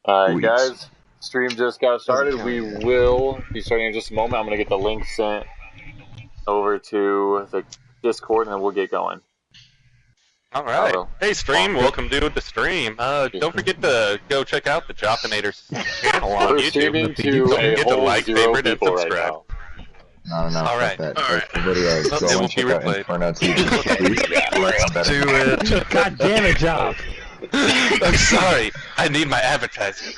Alright guys, stream just got started. We will be starting in just a moment. I'm going to get the link sent over to the Discord and then we'll get going. Alright. Hey stream, welcome to the stream. Don't forget to go check out the Joffinator's channel on We're YouTube. streaming to Don't a forget to whole like, zero favorite, and people right subscribe. now. No, Alright. That. Like the video. Well, Go it and won't be check out replayed. Inferno TV. Please. Do it. God damn it, Joff. I'm sorry. I need my advertising.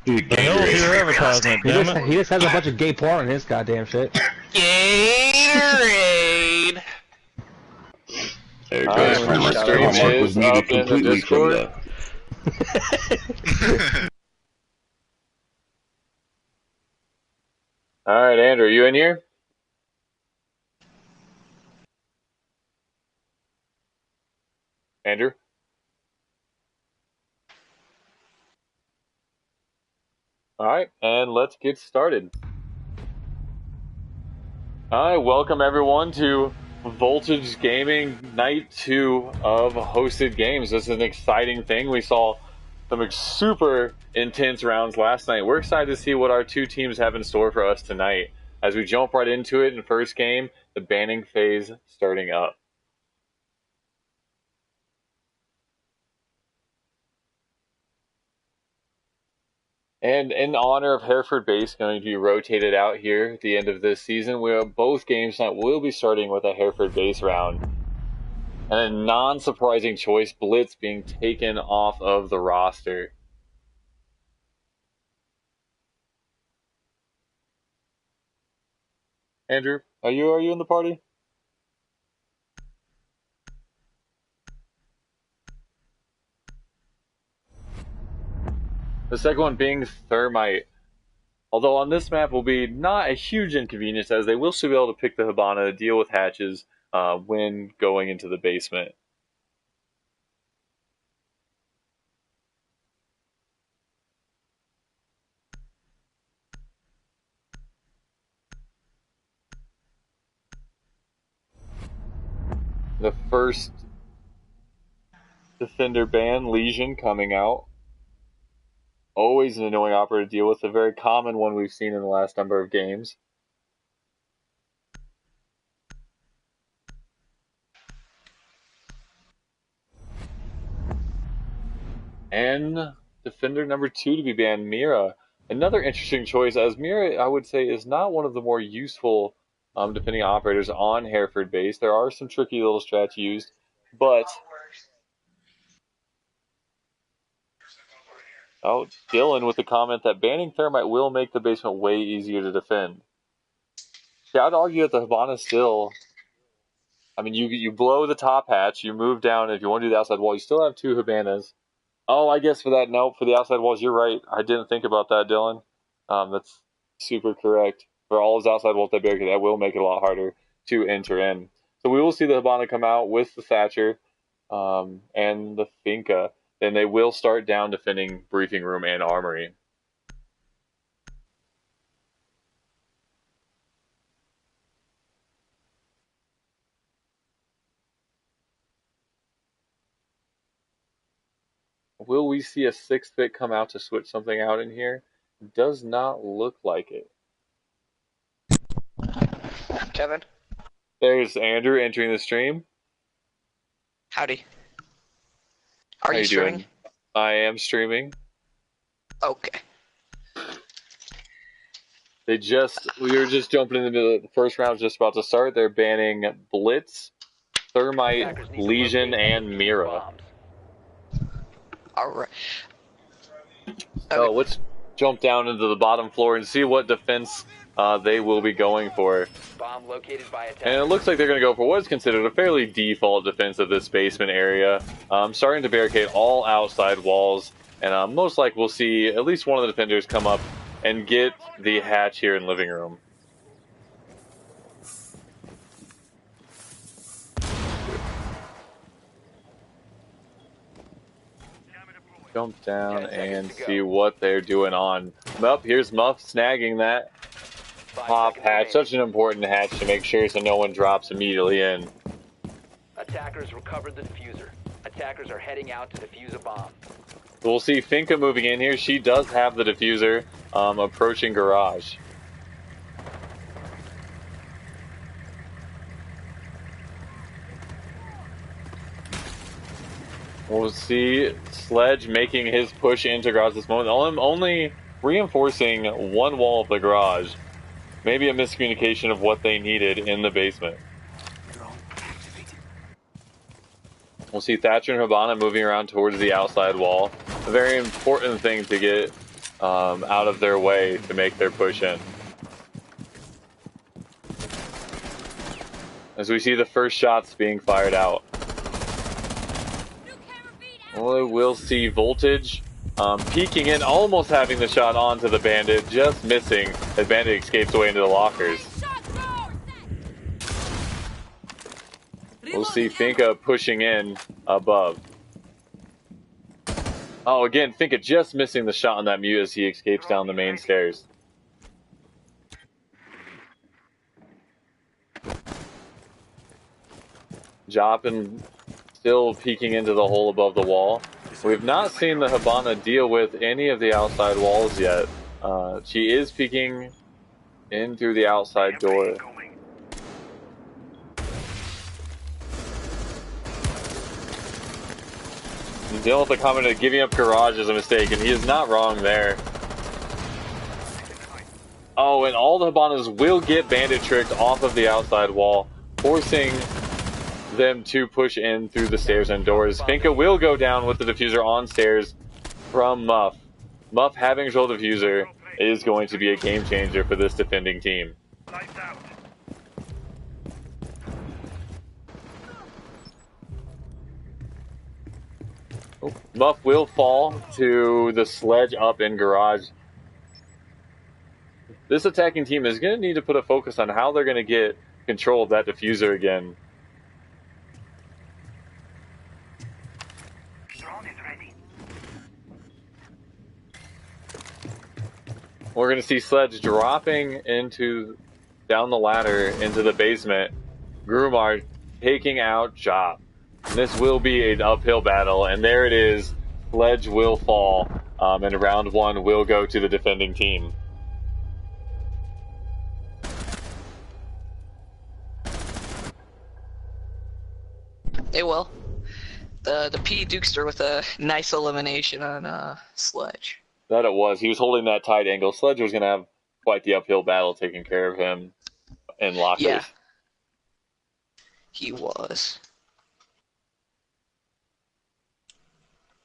Dude, your advertisement, He just has a bunch of gay porn in his goddamn shit. Gatorade. There it goes. The stream is up in the Discord. Alright, Andrew, you in here? Andrew? Alright, and let's get started. Alright, welcome everyone to Voltage Gaming Night 2 of hosted games. This is an exciting thing. We saw some super intense rounds last night. We're excited to see what our two teams have in store for us tonight. As we jump right into it in the first game, the banning phase starting up. And in honor of Hereford Base going to be rotated out here at the end of this season, both games tonight will be starting with a Hereford Base round. And a non-surprising choice, Blitz being taken off of the roster. Andrew, are you in the party? The second one being Thermite. Although on this map will be not a huge inconvenience, as they will still be able to pick the Hibana to deal with hatches when going into the basement. The first defender ban, Legion, coming out. Always an annoying operator to deal with, a very common one we've seen in the last number of games. And defender number 2 to be banned, Mira. Another interesting choice, as Mira, I would say, is not one of the more useful defending operators on Hereford Base. There are some tricky little strats used, but... Oh, Dylan with the comment that banning Thermite will make the basement way easier to defend. Yeah, I'd argue that the Hibana still... I mean, you blow the top hatch, you move down, and if you want to do the outside wall, you still have 2 Hibanas. Oh, I guess for that, nope, for the outside walls, you're right. I didn't think about that, Dylan. That's super correct. For all his outside walls that barricade, that will make it a lot harder to enter in. So we will see the Hibana come out with the Thatcher and the Finca. Then they will start down defending Briefing Room and Armory. Will we see a 6th bit come out to switch something out in here? Does not look like it. Kevin? There's Andrew entering the stream. Howdy. Are How you streaming? Doing? I am streaming. Okay. We were just jumping into the first round, just about to start. They're banning Blitz, Thermite, Legion, and Mira. Alright. So let's jump down into the bottom floor and see what defense they will be going for. Bomb located by attack. And it looks like they're going to go for what is considered a fairly default defense of this basement area. Starting to barricade all outside walls. And most likely we'll see at least one of the defenders come up and get the hatch here in living room. Jump down and see what they're doing on. Muff, here's Muff snagging that pop hatch. Such an important hatch to make sure so no one drops immediately in. Attackers recovered the diffuser. Attackers are heading out to defuse a bomb. We'll see Finka moving in here. She does have the diffuser approaching garage. We'll see Sledge making his push into garage this moment. Only reinforcing one wall of the garage. Maybe a miscommunication of what they needed in the basement. We'll see Thatcher and Habana moving around towards the outside wall. A very important thing to get out of their way to make their push in. As we see the first shots being fired out. We'll see Voltage peeking in, almost having the shot onto the Bandit, just missing as Bandit escapes away into the lockers. We'll see Finka pushing in above. Oh, again, Finka just missing the shot on that mute as he escapes down the main stairs. Joppin still peeking into the hole above the wall. We've not seen the Habana deal with any of the outside walls yet. She is peeking in through the outside door. He's dealing with the comment that giving up garage is a mistake, and he is not wrong there. Oh, and all the Habanas will get Bandit tricked off of the outside wall, forcing them to push in through the stairs and doors. Finka will go down with the diffuser on stairs from Muff. Muff having control of the diffuser is going to be a game changer for this defending team. Muff will fall to the Sledge up in garage. This attacking team is going to need to put a focus on how they're going to get control of that diffuser again. We're going to see Sledge dropping down the ladder into the basement. Grumar taking out Jop. This will be an uphill battle, and there it is. Sledge will fall, and round one will go to the defending team. They will. The P Dukester with a nice elimination on Sledge. That it was. He was holding that tight angle. Sledge was going to have quite the uphill battle taking care of him in lockers. Yeah. He was.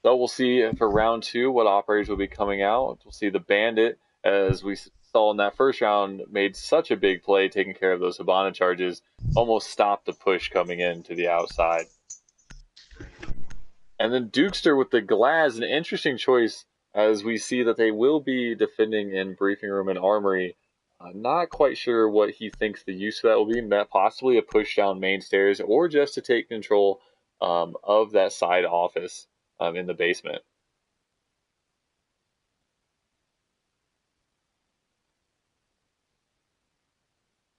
So we'll see for round two what operators will be coming out. We'll see the Bandit, as we saw in that first round, made such a big play taking care of those Habana charges, almost stopped the push coming in to the outside. And then Dukester with the Glass, an interesting choice, as we see that they will be defending in Briefing Room and Armory. Not quite sure what he thinks the use of that will be. Possibly a push down main stairs, or just to take control of that side office in the basement.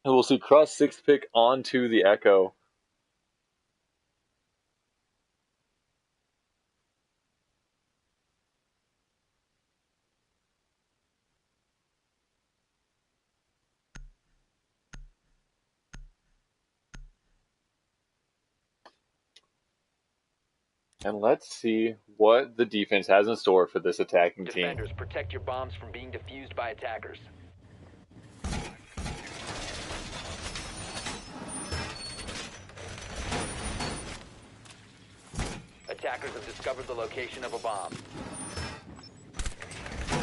And we'll see Crust 6th pick onto the Echo. And let's see what the defense has in store for this attacking team. Defenders, protect your bombs from being defused by attackers. Attackers have discovered the location of a bomb.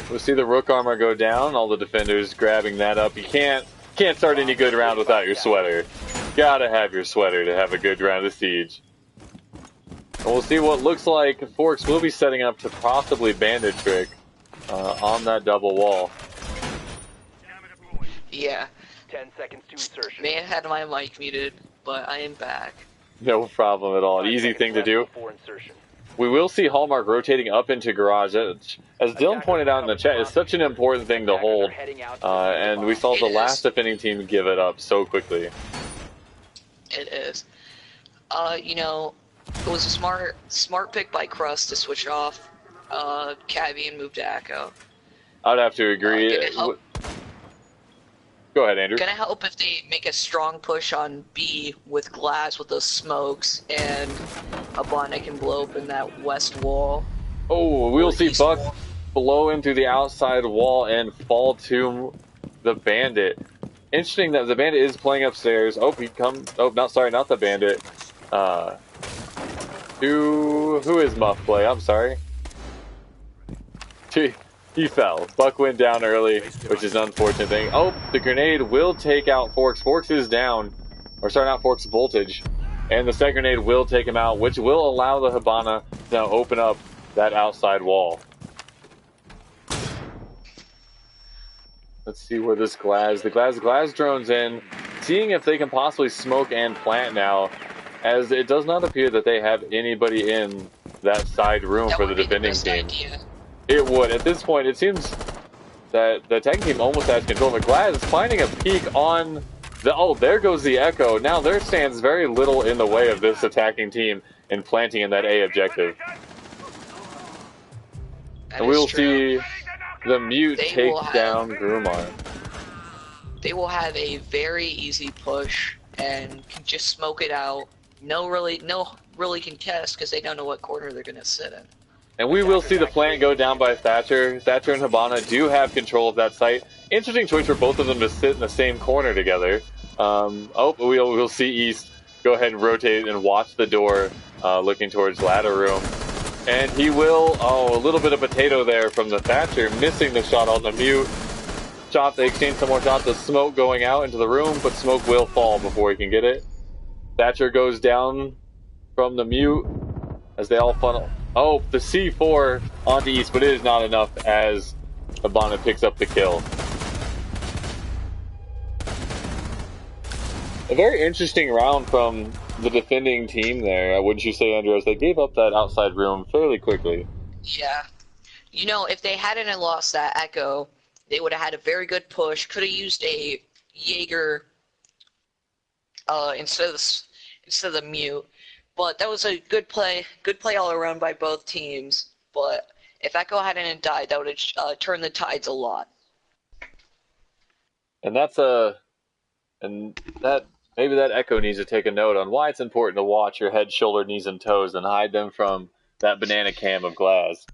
We'll see the Rook armor go down. All the defenders grabbing that up. You can't start any good round without your sweater. Gotta have your sweater to have a good round of siege. And we'll see what looks like Forks will be setting up to possibly Bandit trick on that double wall. Yeah. 10 seconds to insertion. May have had my mic muted, but I am back. No problem at all. An easy thing to do. We will see Hallmark rotating up into garage. As Dylan pointed out in the chat, it's such an important thing to hold. And we saw the last defending team give it up so quickly. It is. You know, it was a smart pick by Crust to switch off Cabby and move to Echo. I'd have to agree. Go ahead, Andrew. Gonna help if they make a strong push on B with glass with those smokes and a bomb that can blow open that west wall. Oh, we'll see Buck wall. blow into the outside wall and fall to the Bandit. Interesting that the Bandit is playing upstairs. Oh, he comes. Oh, not the Bandit. Who is Muff play? I'm sorry. He fell. Buck went down early, which is an unfortunate thing. Oh, the grenade will take out Forks. Forks is down. Or starting out Forks' voltage. And the second grenade will take him out, which will allow the Hibana to now open up that outside wall. Let's see where this the glass drone's in, seeing if they can possibly smoke and plant now, as it does not appear that they have anybody in that side room for the defending team. Idea. It would. At this point, it seems that the attacking team almost has control. The glass is finding a peek on the... Oh, there goes the Echo. Now there stands very little in the way of this attacking team in planting in that A objective. And we will see the Mute take down Grumar. They will have a very easy push and can just smoke it out. No really contest because they don't know what corner they're going to sit in. And we will see the plant go down by Thatcher. Thatcher and Hibana do have control of that site. Interesting choice for both of them to sit in the same corner together. We'll see East go ahead and rotate and watch the door, looking towards ladder room. And he will, a little bit of potato there from the Thatcher, missing the shot on the Mute. They exchange some more shots, the smoke going out into the room, but smoke will fall before he can get it. Thatcher goes down from the Mute as they all funnel. Oh, the C4 onto East, but it is not enough as Hibana picks up the kill. A very interesting round from the defending team there, wouldn't you say, Andrew, as they gave up that outside room fairly quickly. Yeah. You know, if they hadn't lost that Echo, they would have had a very good push. Could have used a Jaeger instead of the Mute. But that was a good play all around by both teams. But if Echo hadn't died, that would have turned the tides a lot. And maybe that Echo needs to take a note on why it's important to watch your head, shoulder, knees, and toes and hide them from that banana cam of glass.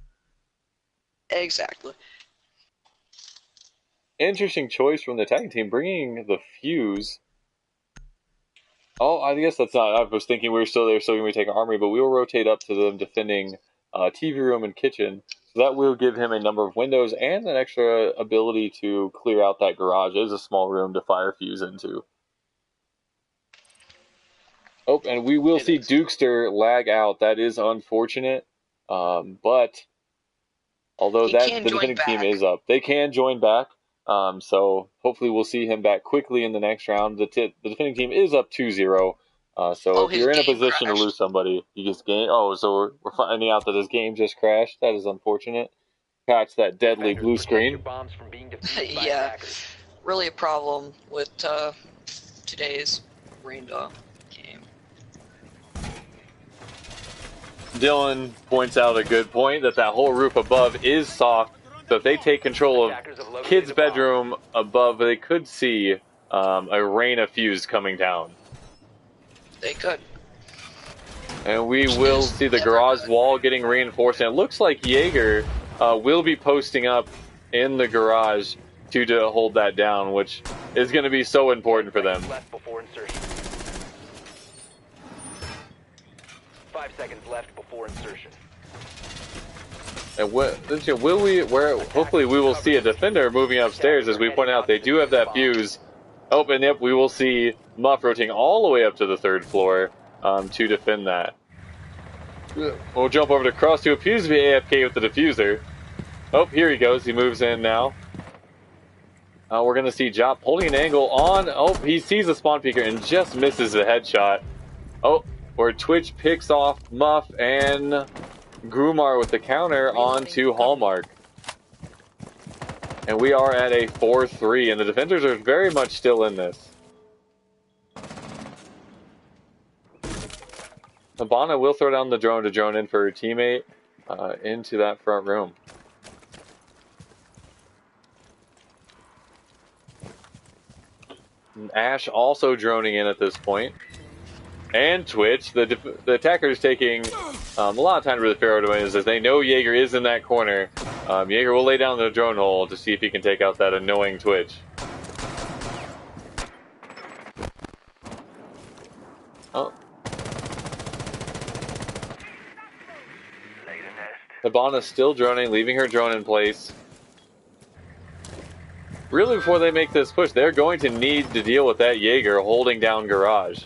Exactly. Interesting choice from the attacking team, bringing the fuse. Oh, I guess that's not. I was thinking we were still there, so we may take Armory, but we will rotate up to them defending TV room and kitchen. So that will give him a number of windows and an extra ability to clear out that garage. It is a small room to fire fuse into. Oh, and we will see Dukester lag out. That is unfortunate. But although the defending team is up, they can join back. So hopefully we'll see him back quickly in the next round. The defending team is up 2-0. So if you're in a position to lose somebody, you just game. Oh, so we're finding out that his game just crashed. That is unfortunate. Catch that deadly blue screen. Yeah, really a problem with today's Rainbow game. Dylan points out a good point that whole roof above is soft. So if they take control of Kid's bedroom above, they could see a rain of fuse coming down. They could. And we will see the garage wall getting reinforced. And it looks like Jaeger will be posting up in the garage to hold that down, which is going to be so important for them. 5 seconds left before insertion. And hopefully we will see a defender moving upstairs. As we point out, they do have that fuse. Oh, and yep, we will see Muff rotating all the way up to the 3rd floor to defend that. We'll jump over to Cross, who appears to be AFK with the diffuser. Oh, here he goes. He moves in now. We're going to see Jop holding an angle on. Oh, he sees the spawn peeker and just misses the headshot. Oh, where Twitch picks off Muff and Grumar with the counter onto Hallmark. And we are at a 4-3, and the defenders are very much still in this. Hibana will throw down the drone to drone in for her teammate. into that front room. And Ash also droning in at this point. And Twitch, the attacker is taking a lot of time to really figure out what it is, as they know Jaeger is in that corner. Jaeger will lay down the drone hole to see if he can take out that annoying Twitch. Oh. Hibana's still droning, leaving her drone in place. Really, before they make this push, they're going to need to deal with that Jaeger holding down Garage.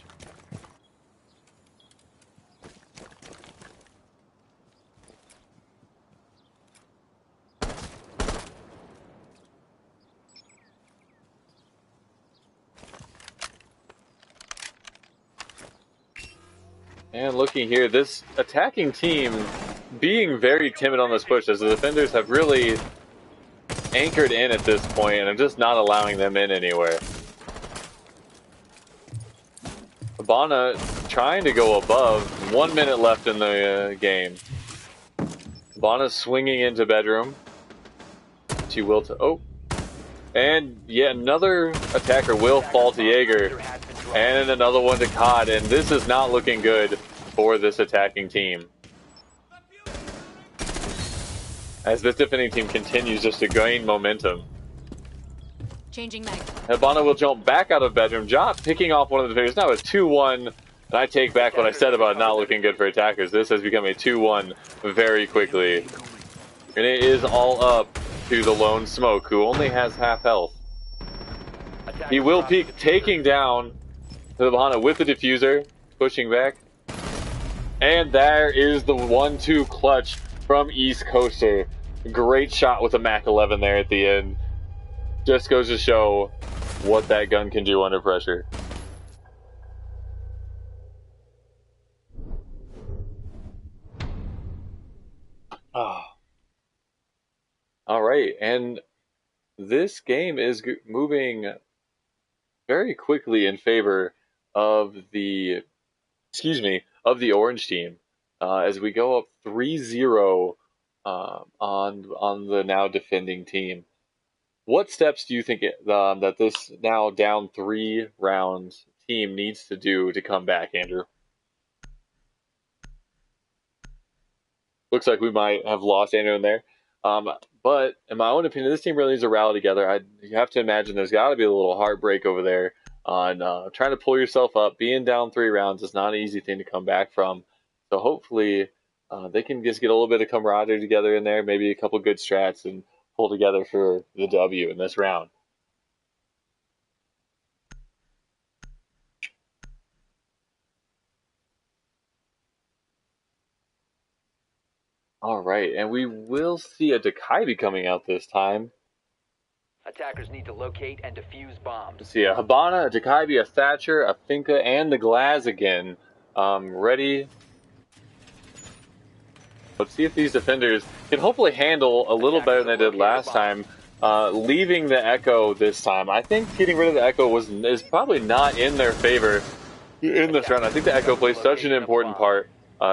And looking here, this attacking team being very timid on this push, as the defenders have really anchored in at this point and are just not allowing them in anywhere. Hibana trying to go above. 1 minute left in the game. Hibana's swinging into bedroom. She will to... Oh. And yet another attacker will fall to Jaeger. And another one to COD. And this is not looking good for this attacking team, as this defending team continues just to gain momentum. Changing mag. Hibana will jump back out of bedroom. Jot picking off one of the defenders. Now a 2-1. And I take back what I said about not looking good for attackers. This has become a 2-1 very quickly. And it is all up to the lone Smoke, who only has half health. He will peek, taking down Hibana with the diffuser, pushing back. And there is the 1-2 clutch from East Coaster. Great shot with the Mac 11 there at the end. Just goes to show what that gun can do under pressure. Alright, and this game is moving very quickly in favor of the, of the orange team, as we go up 3-0 on the now defending team. What steps do you think that this now down 3 rounds team needs to do to come back, Andrew? Looks like we might have lost Andrew in there. But in my own opinion, this team really needs to rally together. You have to imagine there's got to be a little heartbreak over there on trying to pull yourself up. Being down 3 rounds is not an easy thing to come back from. So hopefully they can just get a little bit of camaraderie together in there, maybe a couple good strats, and pull together for the W in this round. All right, and we will see a TwiSTeDKeVin coming out this time. Attackers need to locate and defuse bombs. Let's see a Hibana, a TwiSTeDKeVin, a Thatcher, a Finka, and the Glaz again. Ready. Let's see if these defenders can hopefully handle a little better than they did last time. Leaving the Echo this time. I think getting rid of the Echo is probably not in their favor in this round. I think the Echo plays such an important part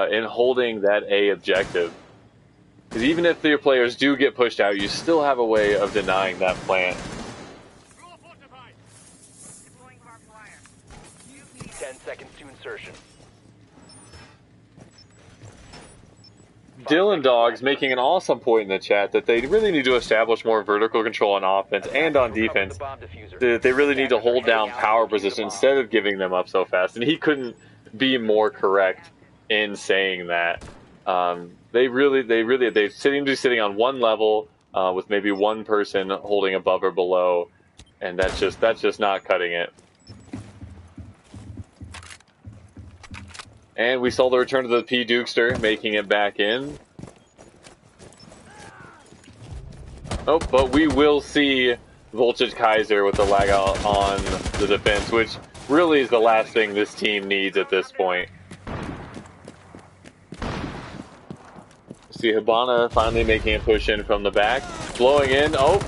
in holding that A objective. Because even if your players do get pushed out, you still have a way of denying that plant. 10 seconds to insertion. Dylan Dogs making an awesome point in the chat that they really need to establish more vertical control on offense and on defense. That they really need to hold down power position instead of giving them up so fast. And he couldn't be more correct in saying that. They seem to be sitting on one level with maybe one person holding above or below, and that's just not cutting it. And we saw the return of the P. Dukester, making it back in. Oh, but we will see Voltage Kaiser with the lag out on the defense, which really is the last thing this team needs at this point. See Hibana finally making a push in from the back. Blowing in. Oh!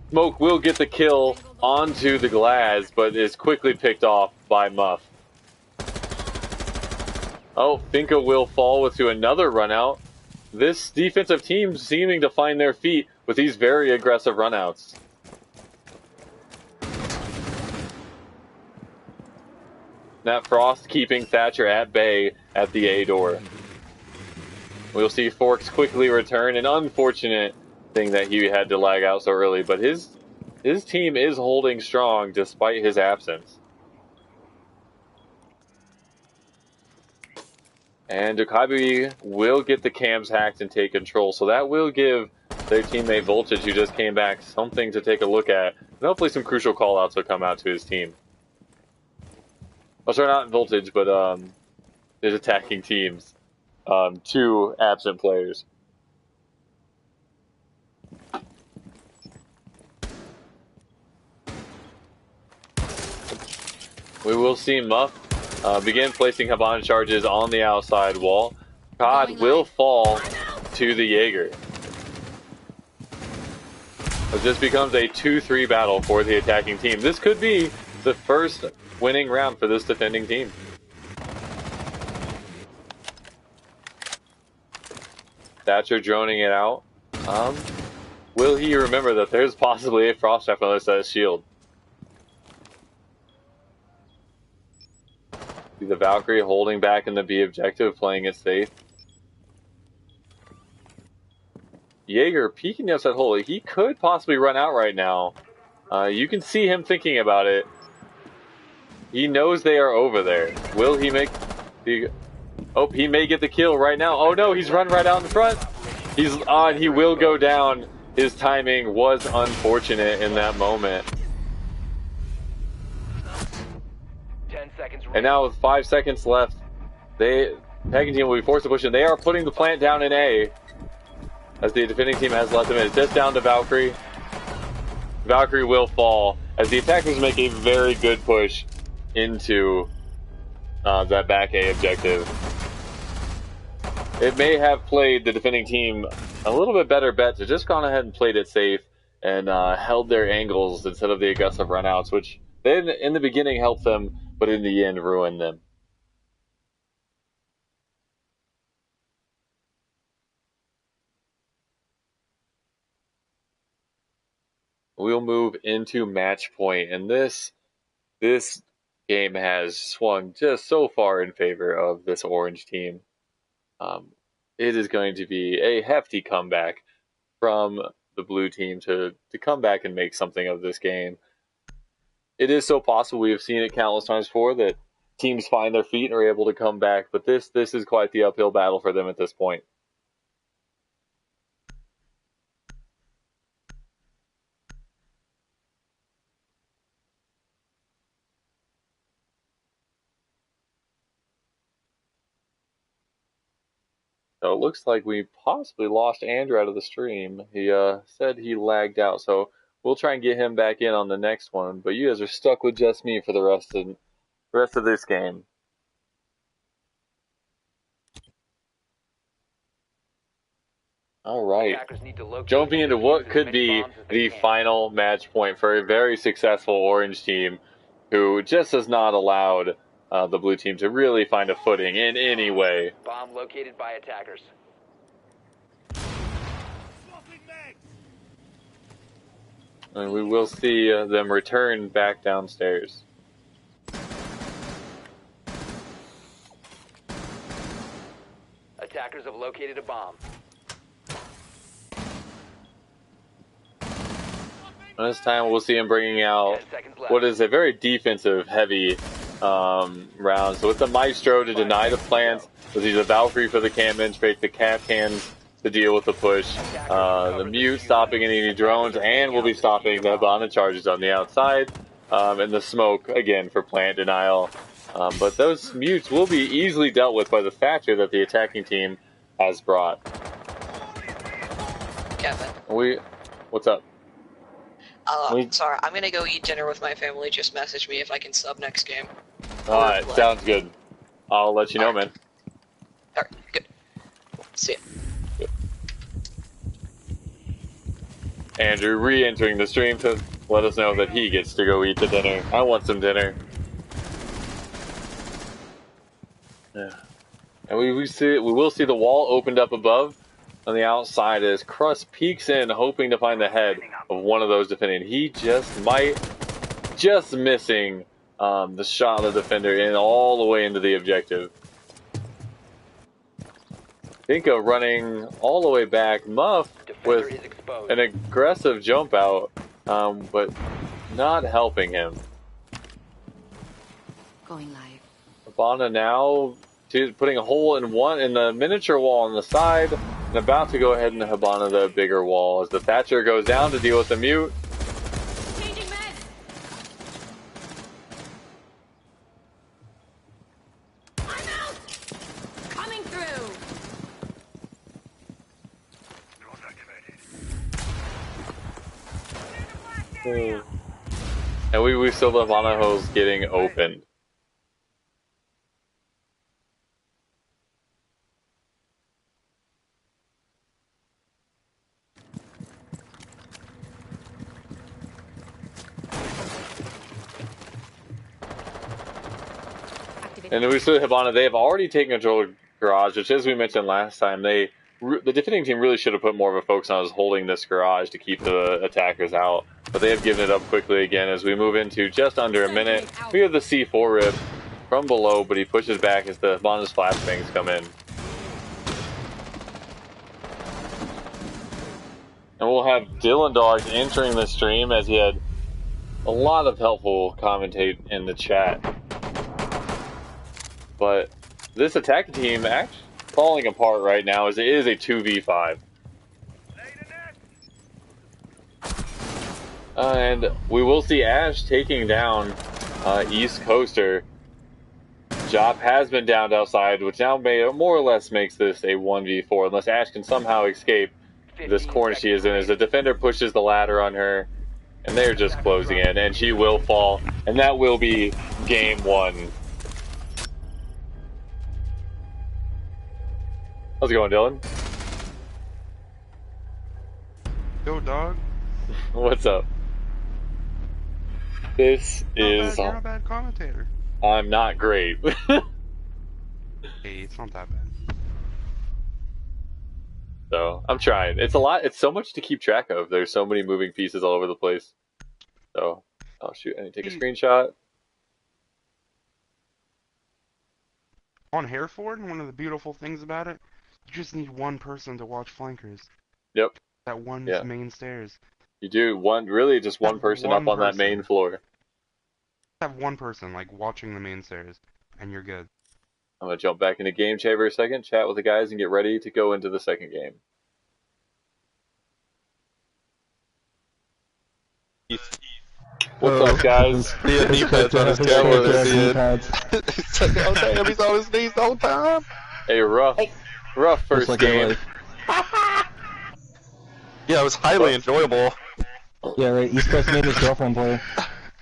Smoke will get the kill onto the Glaz, but is quickly picked off by Muff. Oh, Finka will fall to another run out. this defensive team seeming to find their feet with these very aggressive runouts. That Frost keeping Thatcher at bay at the A door. We'll see Forks quickly return. An unfortunate thing that he had to lag out so early, but his team is holding strong despite his absence. And Dukabi will get the cams hacked and take control, so that will give their teammate Voltage, who just came back, something to take a look at. And hopefully some crucial callouts will come out to his team. Oh, sorry, not Voltage, but his attacking teams. 2 absent players. We will see Muff begin placing Habana charges on the outside wall. COD will fall to the Jaeger. It just becomes a 2-3 battle for the attacking team. This could be the first winning round for this defending team. Thatcher droning it out. Will he remember that there's possibly a Frost Trap on the other side of his shield? See the Valkyrie holding back in the B objective, playing it safe. Jaeger peeking the outside hole. He could possibly run out right now. You can see him thinking about it. He knows they are over there. Will he make the... Oh, he may get the kill right now. Oh no, he's run right out in front. He's on. He will go down. His timing was unfortunate in that moment. 10 seconds. And now with 5 seconds left, the attacking team will be forced to push in. They are putting the plant down in A, as the defending team has let them in. It's just down to Valkyrie. Valkyrie will fall as the attackers make a very good push into that back A objective. It may have played the defending team a little bit better bet to just gone ahead and played it safe and held their angles instead of the aggressive runouts, which then in the beginning helped them, but in the end ruined them. We'll move into match point, and this game has swung just so far in favor of this orange team. It is going to be a hefty comeback from the blue team to come back and make something of this game. It is so possible. We have seen it countless times before that teams find their feet and are able to come back, but this is quite the uphill battle for them at this point. So it looks like we possibly lost Andrew out of the stream. He said he lagged out, so we'll try and get him back in on the next one. But you guys are stuck with just me for the rest of this game. All right, jumping into what could be the final match point for a very successful orange team, who just has not allowed the blue team to really find a footing in any way. Bomb located by attackers. And we will see them return back downstairs. Attackers have located a bomb. And this time we'll see him bringing out what is a very defensive heavy round. So with the Maestro to deny the plants, we'll see the Valkyrie for the cam penetrate, the Cap Cans to deal with the push, the Mute stopping any drones, and we'll be stopping the Habana charges on the outside, and the smoke again for plant denial. But those Mutes will be easily dealt with by the Thatcher that the attacking team has brought. Kevin. What's up? Sorry, I'm gonna go eat dinner with my family. Just message me if I can sub next game. Alright, sounds good. I'll let you know, man. Alright, good. See ya. Andrew re-entering the stream to let us know that he gets to go eat the dinner. I want some dinner. Yeah. And we will see the wall opened up above. on the outside as Crust peeks in, hoping to find the head of one of those defending. He just missing the shot of the defender in all the way into the objective. Dinka running all the way back. Muff with an aggressive jump out, but not helping him. Going live. Hibana now putting a hole in the miniature wall on the side, and about to go ahead and Hibana the bigger wall as the Thatcher goes down to deal with the mute. Changing med. I'm out. Coming through. And we still have Hibana holes getting opened. And we still have Hibana. They have already taken control of Garage, which, as we mentioned last time, the defending team really should have put more of a focus on holding this Garage to keep the attackers out. But they have given it up quickly again as we move into just under a minute. We have the C4 rip from below, but he pushes back as the Hibana's flashbangs come in. And we'll have Dylan Dogs entering the stream as he had a lot of helpful commentate in the chat. But this attacking team actually falling apart right now as it is a 2v5. And we will see Ash taking down East Coaster. Jop has been downed outside, which now more or less makes this a 1v4, unless Ash can somehow escape this corner she is in, as the defender pushes the ladder on her, and they're just closing in, and she will fall, and that will be game one. How's it going, Dylan? Go, dog. What's up? This is... You're a bad commentator. I'm not great. Hey, it's not that bad. So, I'm trying. It's a lot. It's so much to keep track of. There's so many moving pieces all over the place. So, I'll shoot. I need to take a screenshot. On Hereford, one of the beautiful things about it, you just need one person to watch flankers. Yep. That one main stairs. You do just one person up on that main floor. Have one person like watching the main stairs, and you're good. I'm gonna jump back into game chat for a second, chat with the guys, and get ready to go into the second game. What's up, guys? He had knee pads on his camera there, He's like, oh damn, he's on his knees the whole time. Hey, rough first game. Yeah, it was highly enjoyable. Yeah, right. East Coast made his girlfriend play.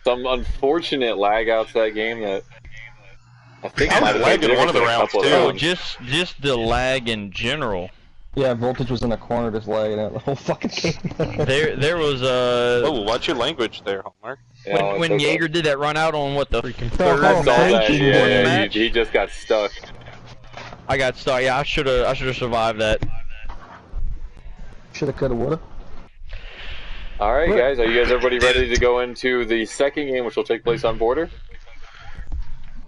Some unfortunate lag outs that game that I think I might was have lagging one of the rounds too. Oh, just the lag in general. Yeah, Voltage was in the corner just lagging out the whole fucking game. there was Oh, watch your language there, Hallmark. Yeah, when Jaeger did that run out on what the freaking third I saw match. that. Yeah, he just got stuck. I got stuck. Yeah, I should have survived that. Shoulda, coulda, woulda. All right, guys. Are you guys everybody ready to go into the second game, which will take place on border?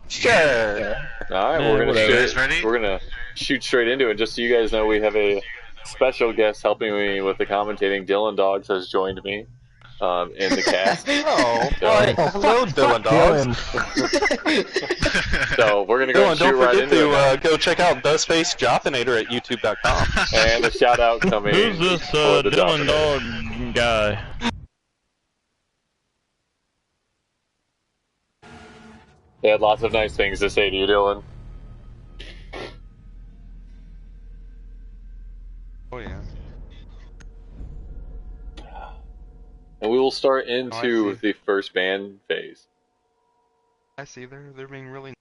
Sure. All right, we're gonna shoot straight into it. Just so you guys know, we have a special guest helping me with the commentating. Dylan Dogs has joined me in the cast. Hello, Dylan Dogs. So we're gonna go shoot right into it. Don't forget to go check out TheSpaceJothinator at YouTube.com. And a shout out coming. Who's this Dylan Dog guy? They had lots of nice things to say to you, Dylan. Oh yeah. And we will start into the first ban phase. I see. They're being really.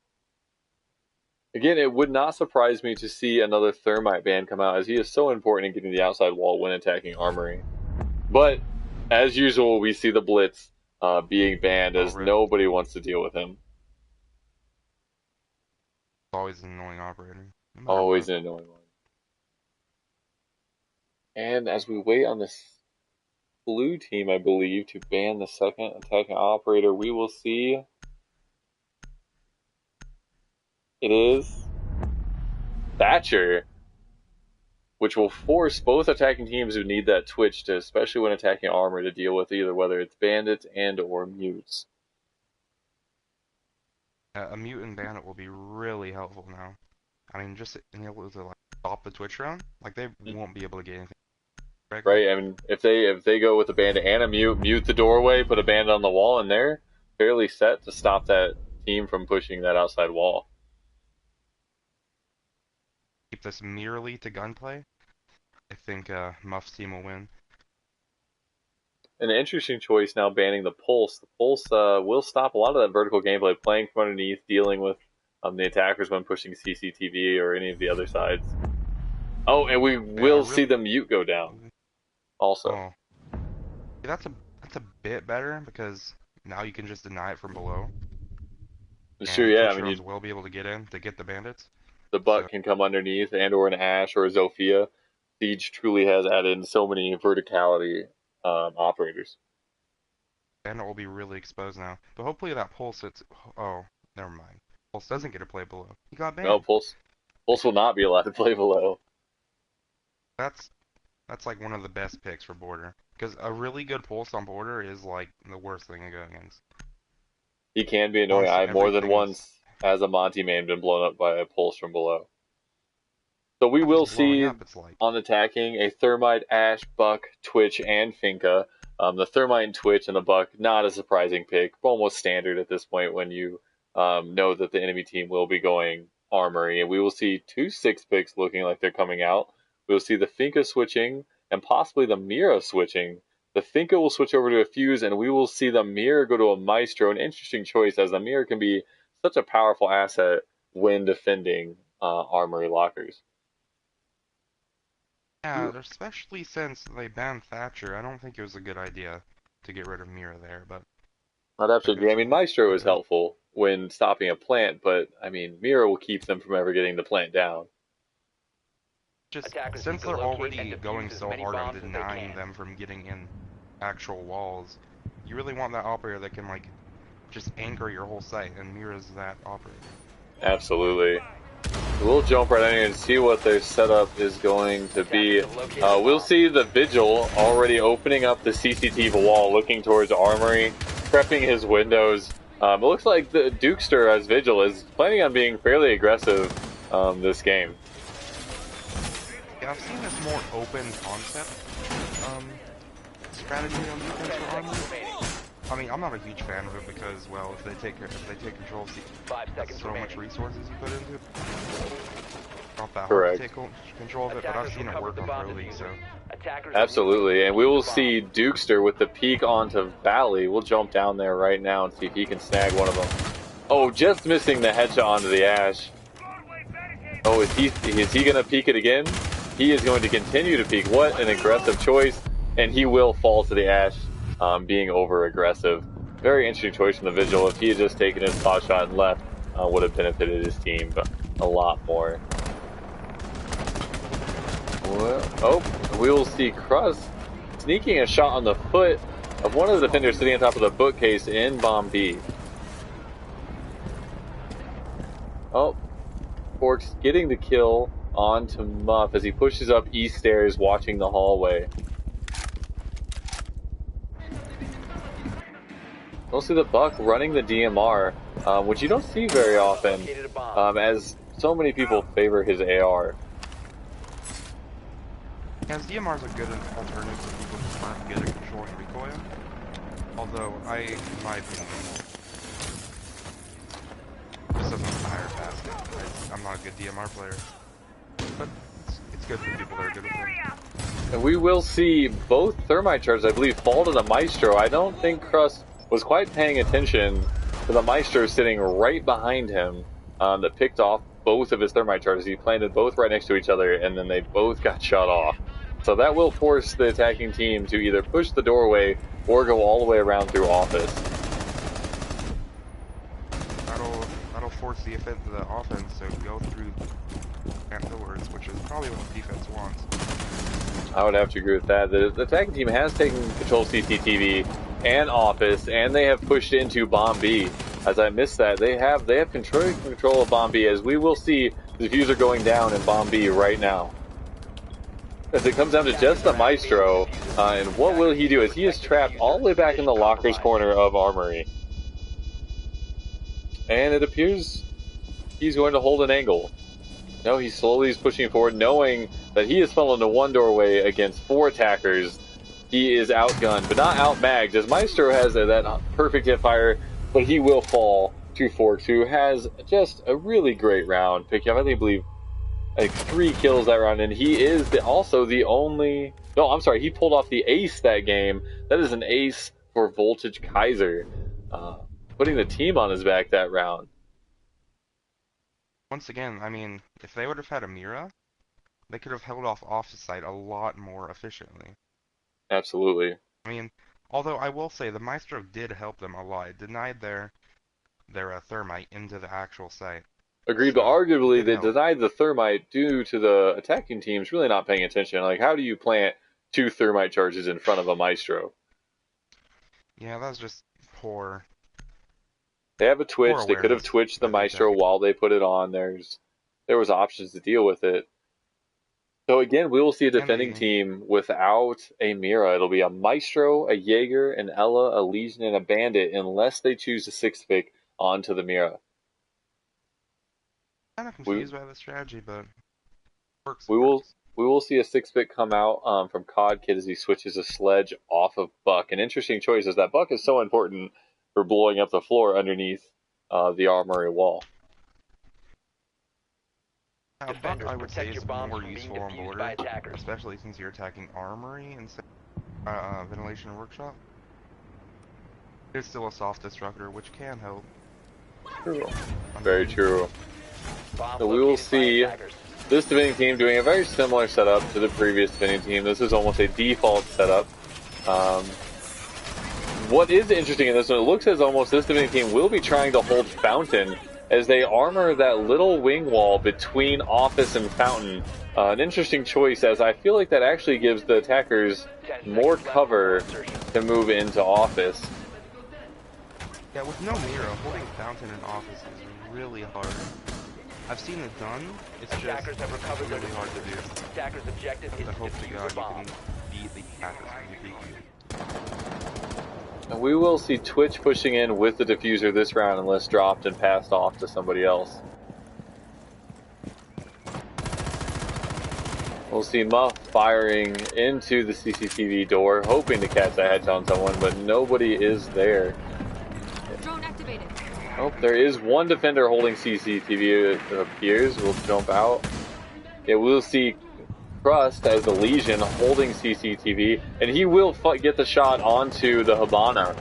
Again, it would not surprise me to see another Thermite ban come out, as he is so important in getting the outside wall when attacking Armory. But, as usual, we see the Blitz being banned, as nobody wants to deal with him. Always an annoying operator. Always an annoying one. And as we wait on this blue team, I believe, to ban the second attacking operator, we will see it is Thatcher, which will force both attacking teams who need that twitch to, especially when attacking armor, to deal with either whether it's bandits and or mutes. A mute and bandit will be really helpful now. I mean, just being able to like stop the twitch round, like they won't be able to get anything. Right. I mean, if they go with a bandit and a mute the doorway, put a bandit on the wall, and they're fairly set to stop that team from pushing that outside wall. Keep this merely to gunplay. I think Muff's team will win. An interesting choice now banning the pulse. The pulse will stop a lot of that vertical gameplay, playing from underneath, dealing with the attackers when pushing CCTV or any of the other sides. Oh, and we will see the mute go down. Also, that's a bit better because now you can just deny it from below. It's true, yeah. I mean, you will be able to get in to get the bandits. The butt can come underneath, and or an Ash or a Zofia. Siege truly has added in so many verticality operators. Bandit will be really exposed now, but hopefully that pulse. Oh, never mind. Pulse doesn't get to play below. He got banned. No, Pulse will not be allowed to play below. That's like one of the best picks for border, because a really good pulse on border is like the worst thing to go against. He can be annoying. I more than once, as a Monty man, been blown up by a pulse from below. So we will see on attacking a Thermite, Ash, Buck, Twitch, and Finka. The Thermite and Twitch and the Buck, not a surprising pick, almost standard at this point when you know that the enemy team will be going Armory. And we will see 2 6 picks looking like they're coming out. We'll see the Finka switching and possibly the Mira switching. The Finka will switch over to a Fuse, and we will see the Mira go to a Maestro. An interesting choice, as the Mira can be such a powerful asset when defending Armory lockers. Yeah, especially since they banned Thatcher, I don't think it was a good idea to get rid of Mira there, but... I'd have to agree. I mean, Maestro is helpful when stopping a plant, but, I mean, Mira will keep them from ever getting the plant down. Just since they're already going so hard on denying them from getting in actual walls, you really want that operator that can, like, just anchor your whole site, and Mira's that operator. Absolutely. We'll jump right in here and see what their setup is going to be. We'll see the Vigil already opening up the CCTV wall, looking towards Armory, prepping his windows. It looks like the Dukester as Vigil is planning on being fairly aggressive this game. Yeah, I've seen this more open concept strategy on defense for Armory. I mean, I'm not a huge fan of it because, well, if they take control of that's so much resources you put into it. Not that hard to take control of it, but I've seen it work on Pro League, so. Absolutely, and we will see Dukester with the peek onto Valley. We'll jump down there right now and see if he can snag one of them. Oh, just missing the headshot onto the Ash. Oh, is he going to peek it again? He is going to continue to peek. What an aggressive choice, and he will fall to the Ash. Being over-aggressive. Very interesting choice from the Vigil. If he had just taken his pot shot and left, would have benefited his team a lot more. Oh, we will see Crust sneaking a shot on the foot of one of the defenders sitting on top of the bookcase in Bomb B. Oh, Forks getting the kill onto Muff as he pushes up east stairs watching the hallway. We'll see the Buck running the DMR, which you don't see very often, as so many people favor his AR. Yeah, his DMR is a good alternative for people who aren't good at controlling recoil. Although, in my opinion, just doesn't fire fast. I'm not a good DMR player, but it's good for people that are good with it. And we will see both Thermite charges, I believe, fall to the Maestro. I don't think Crust was quite paying attention to the Maestro sitting right behind him that picked off both of his Thermite charges. He planted both right next to each other, and then they both got shot off. So that will force the attacking team to either push the doorway or go all the way around through office. That'll force the offense to go through pillars, which is probably what the defense wants. I would have to agree with that. The attacking team has taken control of CCTV and Office, and they have pushed into Bomb B. As I missed that, they have control of Bomb B, as we will see the diffuser going down in Bomb B right now. As it comes down to just the Maestro, and what will he do? As he is trapped all the way back in the locker's corner of Armory. And it appears he's going to hold an angle. No, he slowly is pushing forward, knowing that he is funneled into one doorway against 4 attackers. He is outgunned, but not outmagged, as Maestro has that perfect hip fire, but he will fall to Forks, who has just a really great round, picking up, I believe, like 3 kills that round, and he is also the only... No, I'm sorry, he pulled off the ace that game. That is an ace for Voltage Kaiser, putting the team on his back that round. Once again, I mean, if they would have had a Mira, they could have held off Office site a lot more efficiently. Absolutely. I mean, although I will say the Maestro did help them a lot. It denied their thermite into the actual site. Agreed, So, but arguably they help. denied the thermite due to the attacking teams really not paying attention. Like, how do you plant 2 thermite charges in front of a Maestro? Yeah, that was just poor. They have a Twitch. Poor They could have awareness twitched the by the Maestro attacking. while they put it on. There was options to deal with it. So again, we will see a defending team without a Mira. It'll be a Maestro, a Jaeger, an Ella, a Legion, and a Bandit, unless they choose a 6th pick onto the Mira. Kind of confused by the strategy, but works. We will see a 6th pick come out from COD Kid as he switches a sledge off of Buck. An interesting choice, as that Buck is so important for blowing up the floor underneath the armory wall. Buck, I would say, is more useful on border, especially since you're attacking Armory instead of Ventilation Workshop. It's still a soft destructor, which can help. True. Very true. So we will see this defending team doing a very similar setup to the previous defending team. This is almost a default setup. What is interesting in this one, it looks as almost this defending team will be trying to hold Fountain as they armor that little wing wall between Office and Fountain. An interesting choice, as I feel like that actually gives the attackers more cover to move into Office. Yeah, with no Mira, holding Fountain in Office is really hard. I've seen it done, it's just really hard to do. Attacker's objective is I hope to God bomb. you can beat the attackers. And we will see Twitch pushing in with the diffuser this round unless dropped and passed off to somebody else. We'll see Muff firing into the CCTV door, hoping to catch a headshot on someone, but nobody is there. Drone activated. Oh, there is one defender holding CCTV, it appears. We'll jump out. Yeah, we'll see Crust as the Legion holding CCTV, and he will get the shot onto the Habana.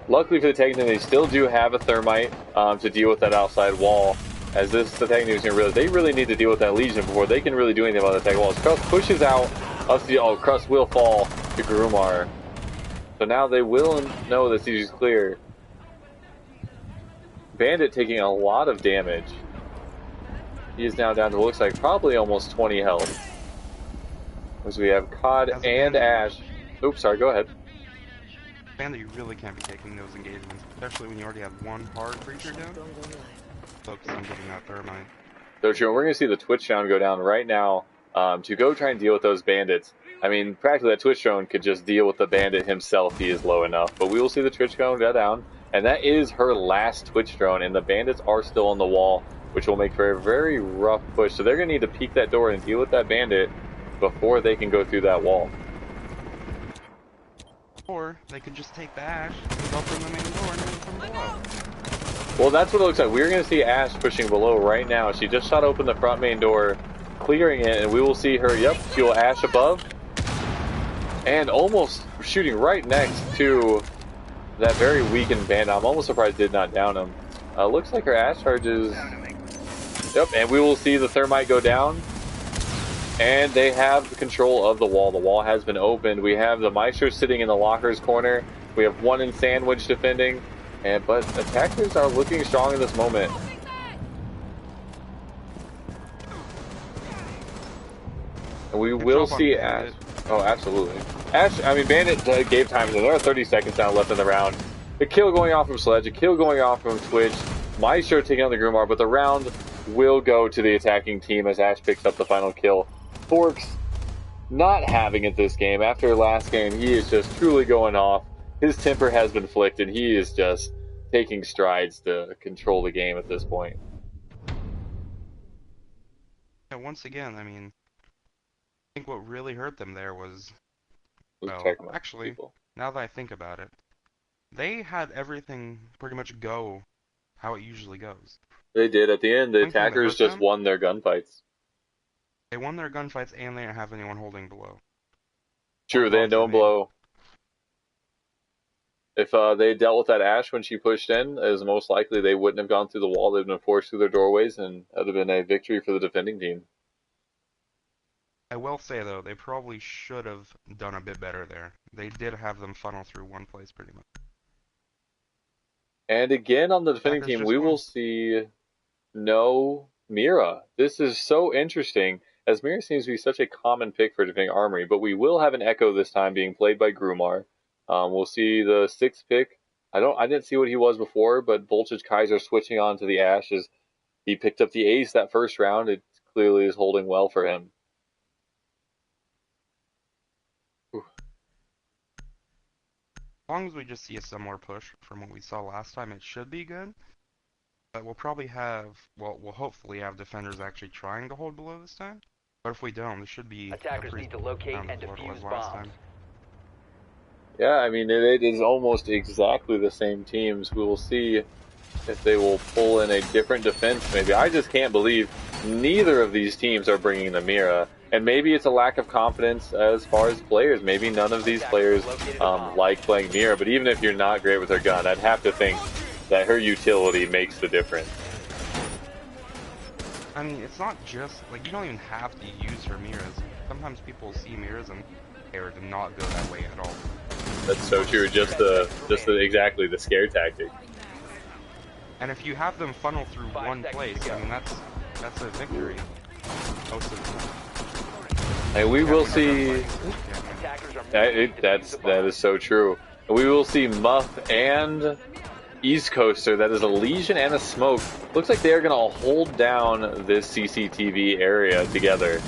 Luckily for the Titan, they still do have a thermite to deal with that outside wall. As this attacking team is going to realize they really need to deal with that Legion before they can really do anything about the attacking walls. Crust pushes out. Crust will fall to Grumar. So now they will know that siege is clear. Bandit taking a lot of damage. He is now down to what looks like probably almost 20 health. As we have COD and Ash. Oops, sorry, go ahead. Bandit, you really can't be taking those engagements, especially when you already have one hard creature down. Focus on getting that thermite. So true, we're going to see the Twitch drone go down right now to go try and deal with those bandits. I mean, practically that Twitch drone could just deal with the bandit himself. He is low enough. But we will see the Twitch drone go down. And that is her last Twitch drone. And the bandits are still on the wall, which will make for a very rough push. So they're going to need to peek that door and deal with that bandit before they can go through that wall. Or they could just take the Ash and open the main door and move from below. Well, that's what it looks like. We're going to see Ash pushing below right now. She just shot open the front main door, clearing it, and we will see her, yep, she will Ash above. And almost shooting right next to that very weakened bandit. I'm almost surprised did not down him. Looks like her Ash charges. Yep, and we will see the thermite go down. And they have the control of the wall. The wall has been opened. We have the Maestro sitting in the locker's corner. We have one in sandwich defending. But attackers are looking strong in this moment. And we will see Ash. Oh, absolutely. Ash, I mean, Bandit gave time. There are 30 seconds now left in the round. A kill going off from Sledge, a kill going off from Twitch. Maestro taking on the Grumar, but the round will go to the attacking team as Ash picks up the final kill. Forks not having it this game. After last game, he is just truly going off. His temper has been flicked, and he is just taking strides to control the game at this point. Yeah, once again, I mean, I think what really hurt them there was, well, actually, now that I think about it, they had everything pretty much go how it usually goes. They did. At the end, the attackers just won their gunfights. They won their gunfights, and they didn't have anyone holding below. True, they had no one below. If they dealt with that Ash when she pushed in, as most likely they wouldn't have gone through the wall. They'd been forced through their doorways, and that would have been a victory for the defending team. I will say, though, they probably should have done a bit better there. They did have them funnel through one place pretty much. And again, on the defending team, we will see no Mira. This is so interesting, as Mira seems to be such a common pick for defending Armory, but we will have an Echo this time being played by Grumar. We'll see the 6th pick. I didn't see what he was before, but Voltage Kaiser switching on to the Ash as he picked up the ace that first round. It clearly is holding well for him. As long as we just see a similar push from what we saw last time, it should be good. But we'll probably have, well, we'll hopefully have defenders actually trying to hold below this time. But if we don't, this should be attackers need to locate and defuse bombs. Yeah, I mean, it is almost exactly the same teams. We will see if they will pull in a different defense, maybe. I just can't believe neither of these teams are bringing the Mira. And maybe it's a lack of confidence as far as players. Maybe none of these players like playing Mira, but even if you're not great with her gun, I'd have to think that her utility makes the difference. I mean, it's not just, like, you don't even have to use her Miras. Sometimes people see Miras and they do not go that way at all. That's so true, exactly the scare tactic. And if you have them funnel through one place, I mean, that's a victory most of the time. And we will see. That is so true. And we will see Muff and East Coaster. That is a Legion and a Smoke. Looks like they are going to hold down this CCTV area together.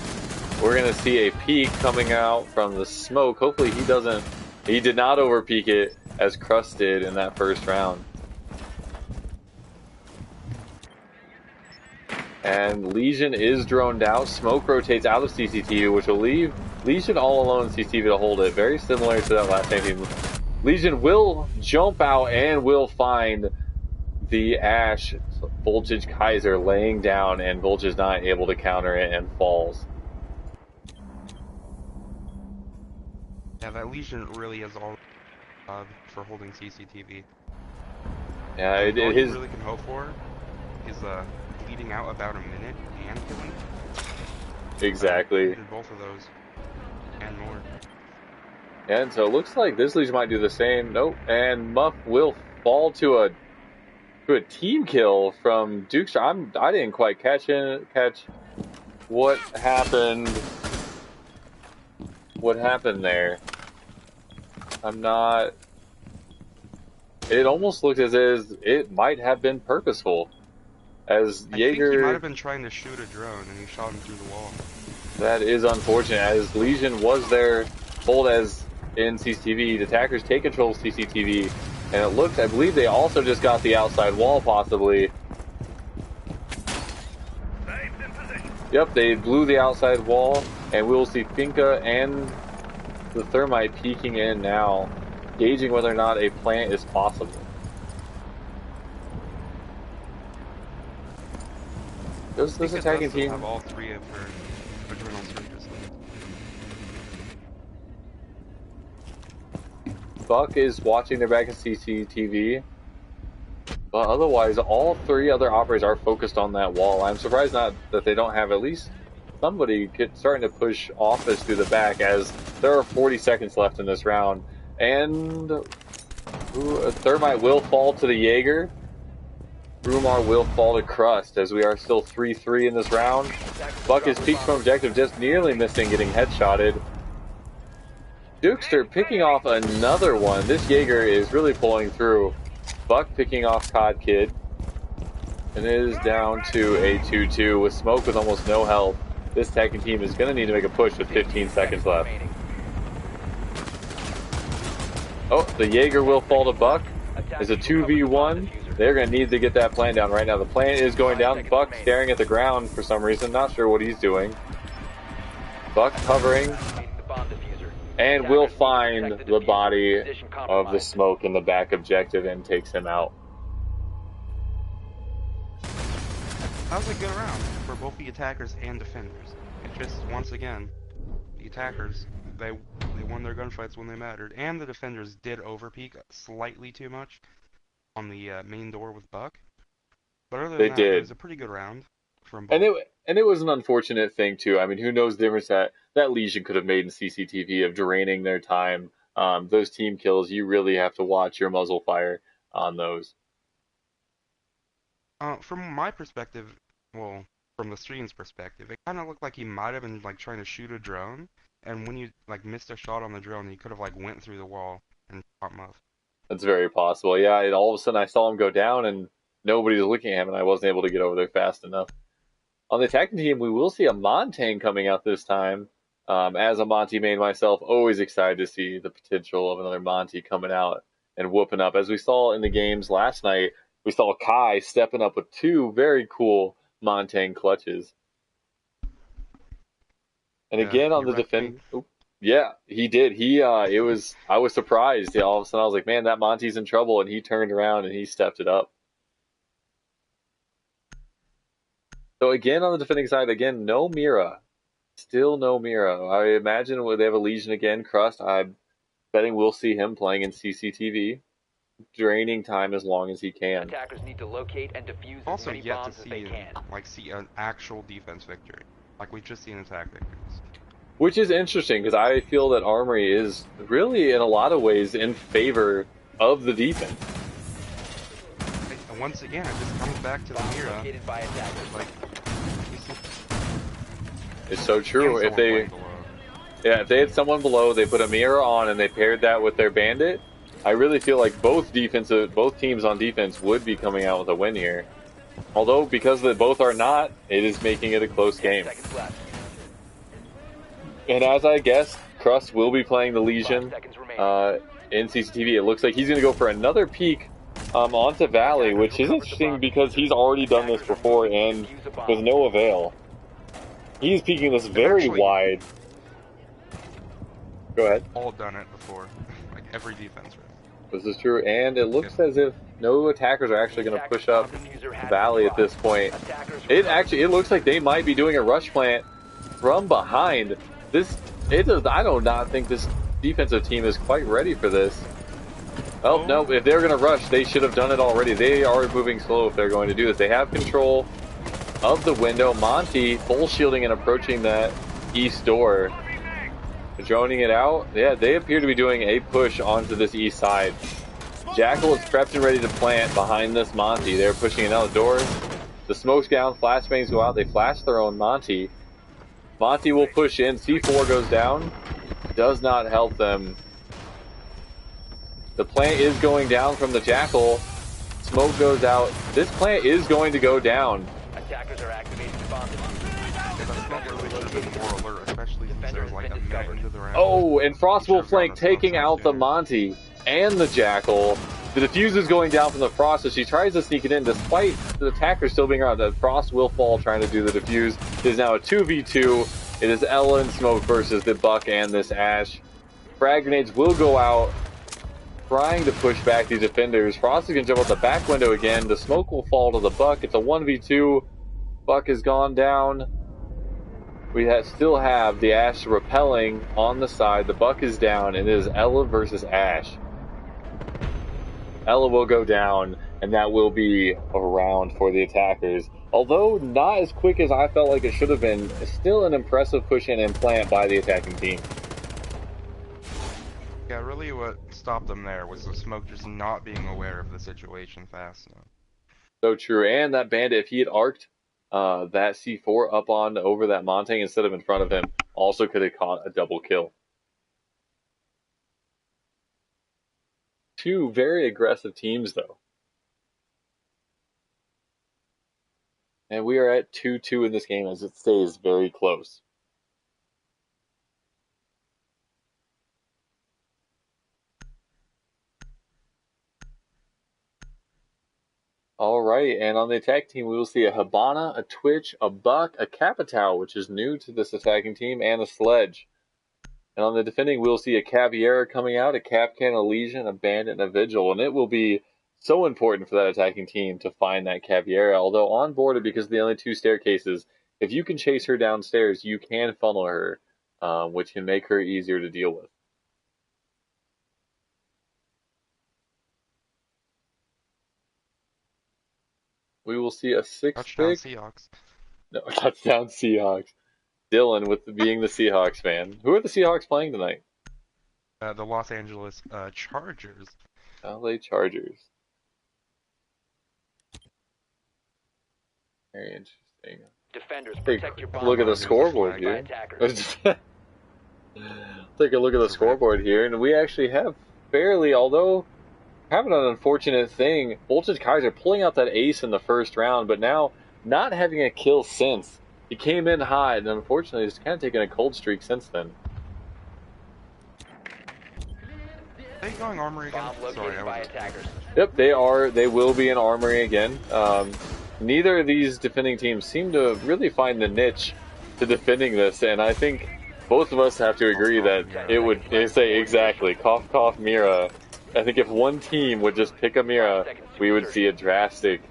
We're going to see a peek coming out from the Smoke. Hopefully he did not overpeak it as Crust did in that first round. And Legion is droned out. Smoke rotates out of CCTV, which will leave Legion all alone in CCTV to hold it. Very similar to that last game. Legion will jump out and will find the Ash Voltage Kaiser laying down, and Voltage not able to counter it and falls. Yeah, that Legion really is all for holding CCTV. Yeah, all you really can hope for is bleeding out about a minute and killing. Exactly. Both of those and more. And so it looks like this Legion might do the same. Nope. And Muff will fall to a team kill from Dukester. I didn't quite catch what happened. What happened there? I'm not. It almost looked as if it might have been purposeful. As Jaeger, I think he might have been trying to shoot a drone and he shot him through the wall. That is unfortunate, as Legion was there, hold as in CCTV. The attackers take control of CCTV, and it looks, I believe they also just got the outside wall, possibly. Yep, they blew the outside wall, and we will see Finka and the Thermite peeking in now, gauging whether or not a plant is possible. Does this attacking team have all three of her adrenal surges? Buck is watching their back at CCTV, but otherwise all three other operators are focused on that wall. I'm surprised not that they don't have at least somebody starting to push Office through the back, as there are 40 seconds left in this round. And Thermite will fall to the Jaeger. Rumar will fall to Crust as we are still 3-3 in this round. Buck is peaked from objective, just nearly missing, getting headshotted. Dukester picking off another one. This Jaeger is really pulling through. Buck picking off COD Kid. And it is down to a 2-2 with Smoke with almost no health. This attacking team is going to need to make a push with 15 seconds left. Oh, the Jaeger will fall to Buck. It's a 2v1. They're going to need to get that plan down right now. The plan is going down. Buck staring at the ground for some reason. Not sure what he's doing. Buck covering. And will find the body of the Smoke in the back objective and takes him out. That was a good round for both the attackers and defenders. It just, once again, the attackers, they won their gunfights when they mattered, and the defenders did overpeak slightly too much on the main door with Buck. But other than that, it was a pretty good round from both. And it was an unfortunate thing too. I mean, who knows the difference that Legion could have made in CCTV of draining their time. Those team kills, you really have to watch your muzzle fire on those. From my perspective, well, from the stream's perspective, it kind of looked like he might have been like trying to shoot a drone, and when you like missed a shot on the drone, he could have like went through the wall and shot him off. That's very possible. Yeah, all of a sudden I saw him go down, and nobody was looking at him, and I wasn't able to get over there fast enough. On the attacking team, we will see a Montang coming out this time. As a Monty main myself, always excited to see the potential of another Monty coming out and whooping up. As we saw in the games last night, we saw Kai stepping up with two very cool Montang clutches. And again on the defense, yeah, he did. I was surprised. All of a sudden I was like, man, that Monty's in trouble, and he turned around and he stepped it up. So again, on the defending side, again, no Mira. Still no Mira. I imagine they have a Legion again, Crust. I'm betting we'll see him playing in CCTV, draining time as long as he can. Attackers need to locate and defuse also as many yet bombs to as they can. see an actual defense victory, like we've just seen attack victories. Which is interesting, because I feel that Armory is really, in a lot of ways, in favor of the defense. And once again, it just comes back to the Mira. Like, it's so true. If they had someone below, they put a Mira on, and they paired that with their Bandit, I really feel like both teams on defense would be coming out with a win here. Although, because they both are not, it is making it a close game. And as I guess, Crust will be playing the Legion in CCTV. It looks like he's going to go for another peek onto Valley, which is interesting because he's already done this before and with no avail. He's peeking this very wide. Go ahead. All done it before, like every defense. This is true, and it looks as if no attackers are actually going to push up Valley at this point. It looks like they might be doing a rush plant from behind. I do not think this defensive team is quite ready for this. Oh, no, if they're going to rush, they should have done it already. They are moving slow if they're going to do this. They have control of the window. Monty full shielding and approaching that east door. Droning it out. Yeah, they appear to be doing a push onto this east side. Jackal is prepped and ready to plant behind this Monty. They're pushing it out the doors. The smoke's down, flashbangs go out. They flash their own Monty. Monty will push in. C4 goes down. Does not help them. The plant is going down from the Jackal. Smoke goes out. This plant is going to go down. Attackers are activating the bomb Oh, and Frost will flank, taking out the Monty and the Jackal. The defuse is going down from the Frost as she tries to sneak it in, despite the attacker still being around. The Frost will fall trying to do the defuse. It is now a 2v2. It is Ella and Smoke versus the Buck and this Ash. Frag grenades will go out, trying to push back these defenders. Frost is going to jump out the back window again. The Smoke will fall to the Buck. It's a 1v2. Buck has gone down. We still have the Ash repelling on the side. The Buck is down, and it is Ella versus Ash. Ella will go down, and that will be a round for the attackers. Although not as quick as I felt like it should have been, it's still an impressive push in and plant by the attacking team. Yeah, really what stopped them there was the Smoke just not being aware of the situation fast enough. So true. And that bandit, if he had arced that C4 up on over that Montang instead of in front of him, also could have caught a double kill. Two very aggressive teams, though. And we are at 2-2 in this game as it stays very close. All right, and on the attack team, we will see a Hibana, a Twitch, a Buck, a Capitao, which is new to this attacking team, and a Sledge. And on the defending, we'll see a Caviera coming out, a Capcan, a Legion, a Bandit, and a Vigil. And it will be so important for that attacking team to find that Caviera. Although on board, because of the only two staircases, if you can chase her downstairs, you can funnel her, which can make her easier to deal with. We will see a 6-pick. Touchdown Seahawks. No, touchdown Seahawks. Dylan with being the Seahawks fan. Who are the Seahawks playing tonight? The Los Angeles Chargers. LA Chargers. Very interesting. Defenders, protect your bomb. Look at the scoreboard here. Take a look at the scoreboard here, and we actually have fairly, although having an unfortunate thing, Voltage Kaiser pulling out that ace in the first round, but now not having a kill since. He came in high, and unfortunately he's kind of taken a cold streak since then. Are they going armory again? Sorry, Yep, they are. They will be in armory again. Neither of these defending teams seem to really find the niche to defending this, and I think both of us have to agree that it would say exactly, cough cough Mira. I think if one team would just pick a Mira, we would see a drastic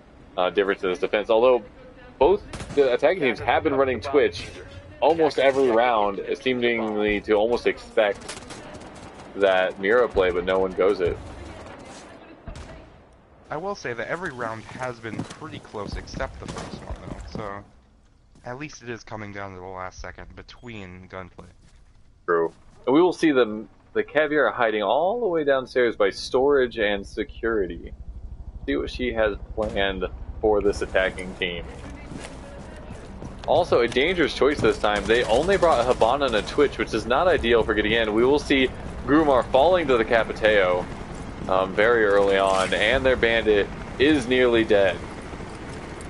difference in this defense. Although both the attacking teams have been running Twitch almost every round, seemingly to almost expect that Mira play, but no one goes it. I will say that every round has been pretty close except the first one, though. So at least it is coming down to the last second between gunplay. True. And we will see the Caviar hiding all the way downstairs by storage and security. See what she has planned for this attacking team. Also, a dangerous choice this time. They only brought a Hibana and a Twitch, which is not ideal for getting in. We will see Grumar falling to the Capitao very early on, and their Bandit is nearly dead.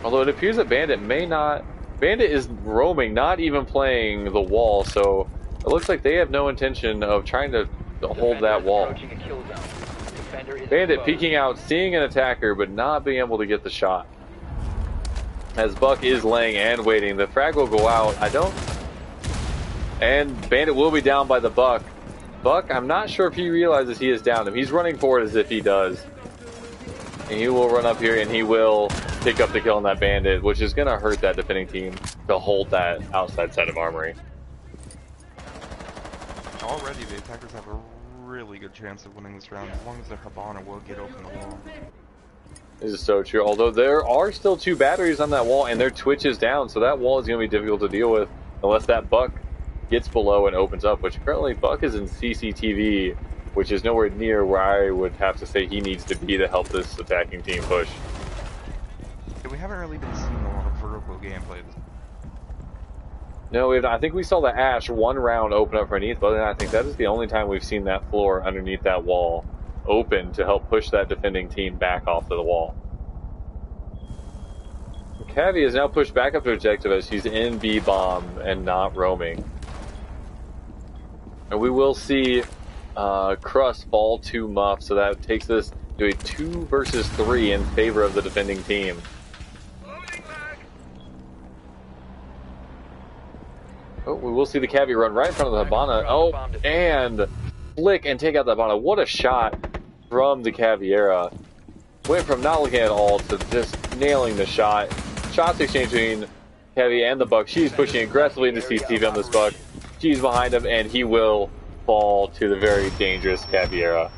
Although it appears that Bandit may not... Bandit is roaming, not even playing the wall, so it looks like they have no intention of trying to hold that wall. Bandit peeking out, seeing an attacker, but not being able to get the shot. As Buck is laying and waiting. The frag will go out. And Bandit will be down by the Buck. Buck, I'm not sure if he realizes he is down him. He's running for it as if he does. And he will run up here and he will pick up the kill on that Bandit, which is going to hurt that defending team to hold that outside side of armory. Already the attackers have a really good chance of winning this round as long as their Hibana will get open the wall. This is so true. Although there are still two batteries on that wall and their Twitch is down, so that wall is going to be difficult to deal with unless that Buck gets below and opens up, which currently Buck is in CCTV, which is nowhere near where I would have to say he needs to be to help this attacking team push. Yeah, we haven't really been seeing a lot of vertical gameplay. No, I think we saw the Ash one round open up underneath, but I think that is the only time we've seen that floor underneath that wall open to help push that defending team back off to the wall. Cavi is now pushed back up to objective as she's in B-bomb and not roaming. And we will see Crust fall to Muff, so that takes us to a 2 versus 3 in favor of the defending team. Oh, we will see the Cavi run right in front of the Hibana. Oh, and flick and take out the Hibana. What a shot from the Caviera. Went from not looking at all to just nailing the shot. Shots exchanged between Cavi and the Buck. She's pushing aggressively into CCTV on this Buck. She's behind him, and he will fall to the very dangerous Caviera.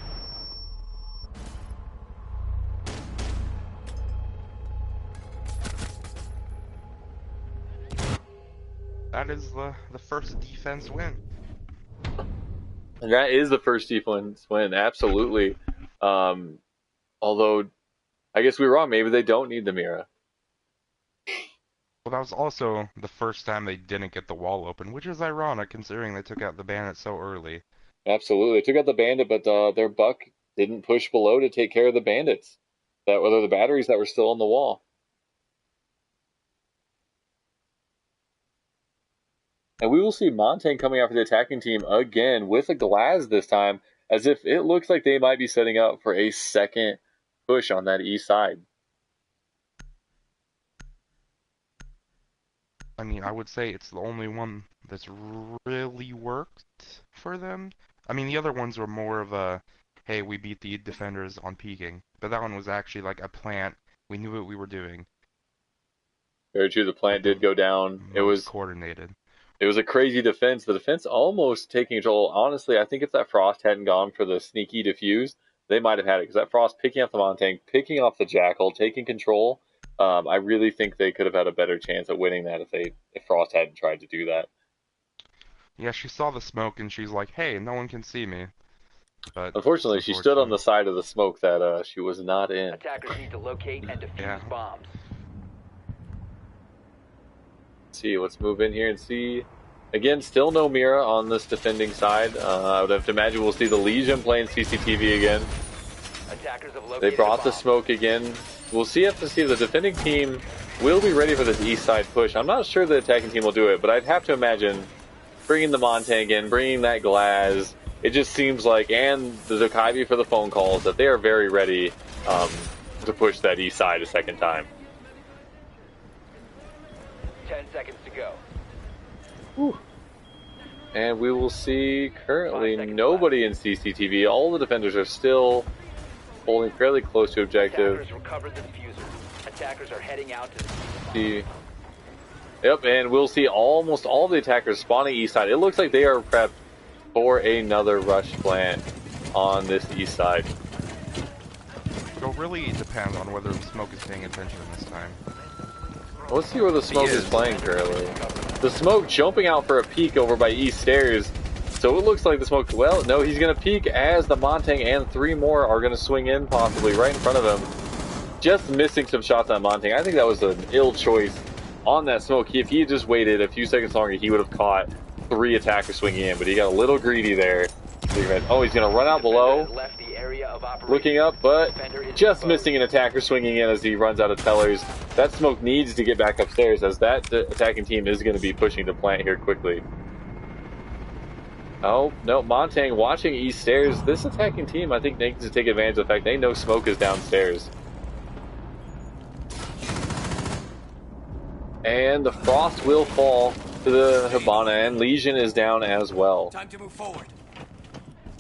That is the first defense win. And that is the first defense win, absolutely. Although I guess we were wrong. Maybe they don't need the Mira. Well, that was also the first time they didn't get the wall open, which is ironic considering they took out the bandit so early. Absolutely. They took out the bandit, but their buck didn't push below to take care of the bandits. That were the batteries that were still on the wall. And we will see Montaigne coming out for the attacking team again with a glass this time, as if it looks like they might be setting up for a second push on that east side. I mean, I would say it's the only one that's really worked for them. I mean, the other ones were more of a, hey, we beat the defenders on peeking. But that one was actually like a plant. We knew what we were doing. Very true. The plant did go down. It was coordinated. It was a crazy defense. The defense almost taking control. Honestly, I think if that Frost hadn't gone for the sneaky defuse, they might have had it. Because that Frost picking off the Montaigne, picking off the Jackal, taking control, I really think they could have had a better chance at winning that if Frost hadn't tried to do that. Yeah, she saw the smoke and she's like, hey, no one can see me. But unfortunately, she stood on the side of the smoke that she was not in. Attackers need to locate and defuse bombs. Let's see, let's move in here and see. Again, still no Mira on this defending side. I would have to imagine we'll see the Legion playing CCTV again. They brought the smoke again. We'll see if the defending team will be ready for this east side push. I'm not sure the attacking team will do it, but I'd have to imagine bringing the Montaigne in, bringing that glass. It just seems like, and the Zokibi for the phone calls, that they are very ready to push that east side a second time. 10 seconds to go. Whew. And we will see currently nobody in CCTV. All the defenders are still holding fairly close to objective. Attackers recovered the diffuser. Attackers are heading out to the Yep, and we'll see almost all the attackers spawning east side. It looks like they are prepped for another rush plant on this east side. It'll really depend on whether Smoke is paying attention this time. Let's see where the Smoke is playing currently. The Smoke jumping out for a peek over by east stairs. So it looks like the Smoke, well, no, he's going to peek as the Montaigne and 3 more are going to swing in possibly right in front of him. Just missing some shots on Montaigne. I think that was an ill choice on that Smoke. If he had just waited a few seconds longer, he would have caught 3 attackers swinging in, but he got a little greedy there. Oh, he's going to run out below. Looking up, but just missing an attacker swinging in as he runs out of tellers. That Smoke needs to get back upstairs as that attacking team is going to be pushing the plant here quickly. Oh, no, Montaigne watching east stairs. This attacking team, I think, needs to take advantage of the fact they know Smoke is downstairs. And the Frost will fall to the Hibana, and Legion is down as well. Time to move forward.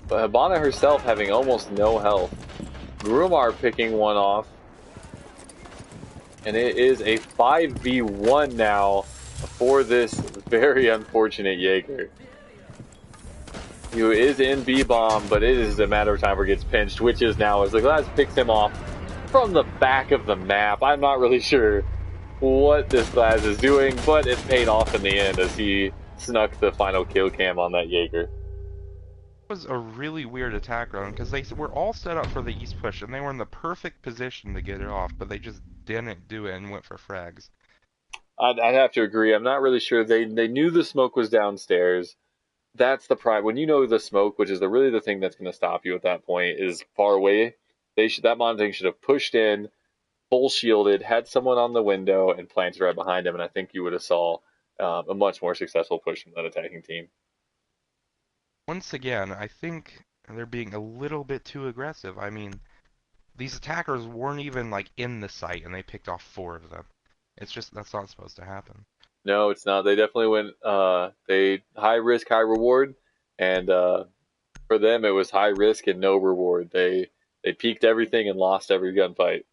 But Hibana herself having almost no health. Grumar picking one off. And it is a 5v1 now for this very unfortunate Jaeger. Who is in B-bomb, but it is a matter of time where he gets pinched, which is now as the glass picks him off from the back of the map. I'm not really sure what this glass is doing, but it paid off in the end as he snuck the final kill cam on that Jaeger. It was a really weird attack run because they were all set up for the east push and they were in the perfect position to get it off, but they just didn't do it and went for frags. I'd have to agree. I'm not really sure. They knew the Smoke was downstairs. That's the pride. When you know the Smoke, which is really the thing that's going to stop you at that point, is far away. That Montaigne should have pushed in, full shielded, had someone on the window, and planted right behind him. And I think you would have saw a much more successful push from that attacking team. Once again, I think they're being a little bit too aggressive. I mean, these attackers weren't even like in the site, and they picked off 4 of them. It's just that's not supposed to happen. No, it's not. They definitely went. They high risk, high reward, and for them it was high risk and no reward. They peaked everything and lost every gunfight.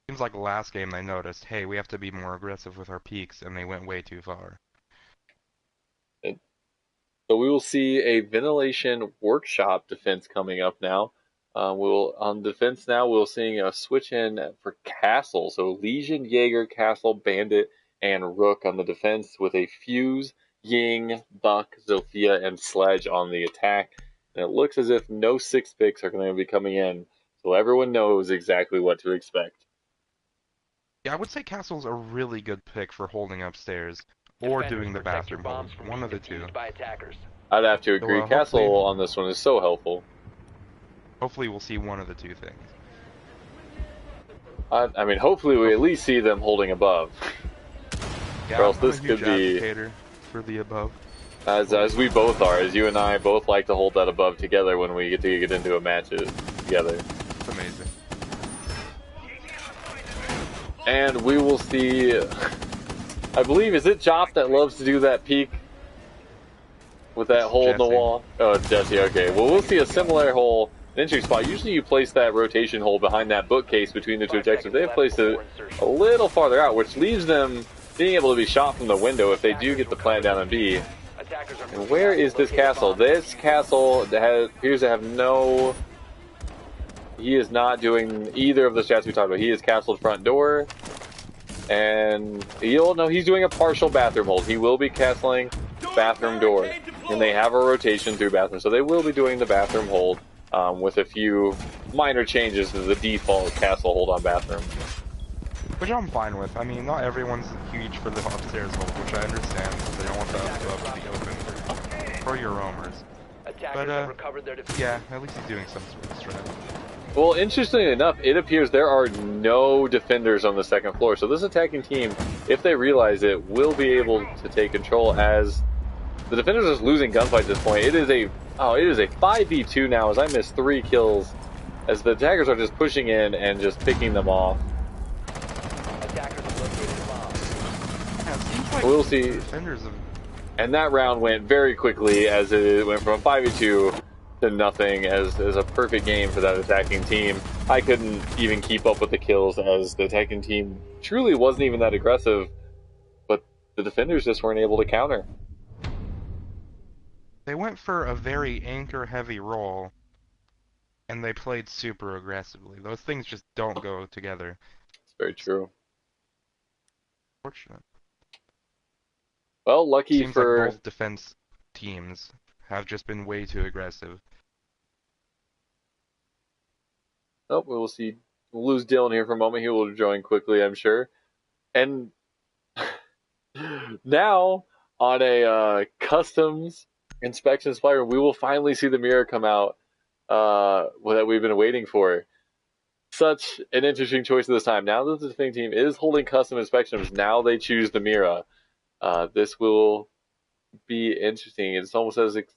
Seems like last game they noticed, hey, we have to be more aggressive with our peaks, and they went way too far. So we will see a ventilation workshop defense coming up now. On defense now, we'll seeing a switch in for Castle. So Legion, Jaeger, Castle, Bandit, and Rook on the defense with a Fuse, Ying, Buck, Zofia, and Sledge on the attack. And it looks as if no 6 picks are going to be coming in. so everyone knows exactly what to expect. Yeah, I would say Castle's a really good pick for holding upstairs or doing the bathroom hold. One of the two. I'd have to agree. Castle on this one is so helpful. Hopefully we'll see one of the two things. I mean, hopefully we at least see them holding above. Yeah, or else this could be for the above. As we both are, as you and I both like to hold that above together when we get to get into a match together. It's amazing. And we will see, I believe, is it Jop that loves to do that peek with that hole in the wall? Oh, it's Jesse, okay. Well, we'll see a similar hole, an interesting spot. Usually you place that rotation hole behind that bookcase between the two objectives. They've placed it a little farther out, which leaves them being able to be shot from the window if they do get the plant down on B. And where is this castle? This castle appears to have no... He is not doing either of the stats we talked about. He is castled front door, and he's doing a partial bathroom hold. He will be castling bathroom door, and they have a rotation through bathroom, so they will be doing the bathroom hold with a few minor changes to the default castle hold on bathroom. Which I'm fine with. I mean, not everyone's huge for the upstairs hold, which I understand. They don't want the up to be open for your roamers. But yeah, at least he's doing some sort of strat. Well, interestingly enough, it appears there are no defenders on the second floor. So this attacking team, if they realize it, will be able to take control as the defenders are losing gunfight at this point. It is a 5v2 now as I missed 3 kills as the attackers are just pushing in and just picking them off. We'll see. And that round went very quickly as it went from 5v2 to nothing as a perfect game for that attacking team. I couldn't even keep up with the kills as the attacking team truly wasn't even that aggressive, but the defenders just weren't able to counter. They went for a very anchor-heavy role, and they played super aggressively. Those things just don't go together. It's very true. Fortunate. Well, lucky Seems for... like both defense teams have just been way too aggressive. Oh, we'll see. We'll lose Dylan here for a moment. He will join quickly, I'm sure. And now, on a customs inspection supply room, we will finally see the mirror come out that we've been waiting for. Such an interesting choice at this time. Now that the defending team is holding custom inspections, now they choose the mirror. This will be interesting. It's almost as it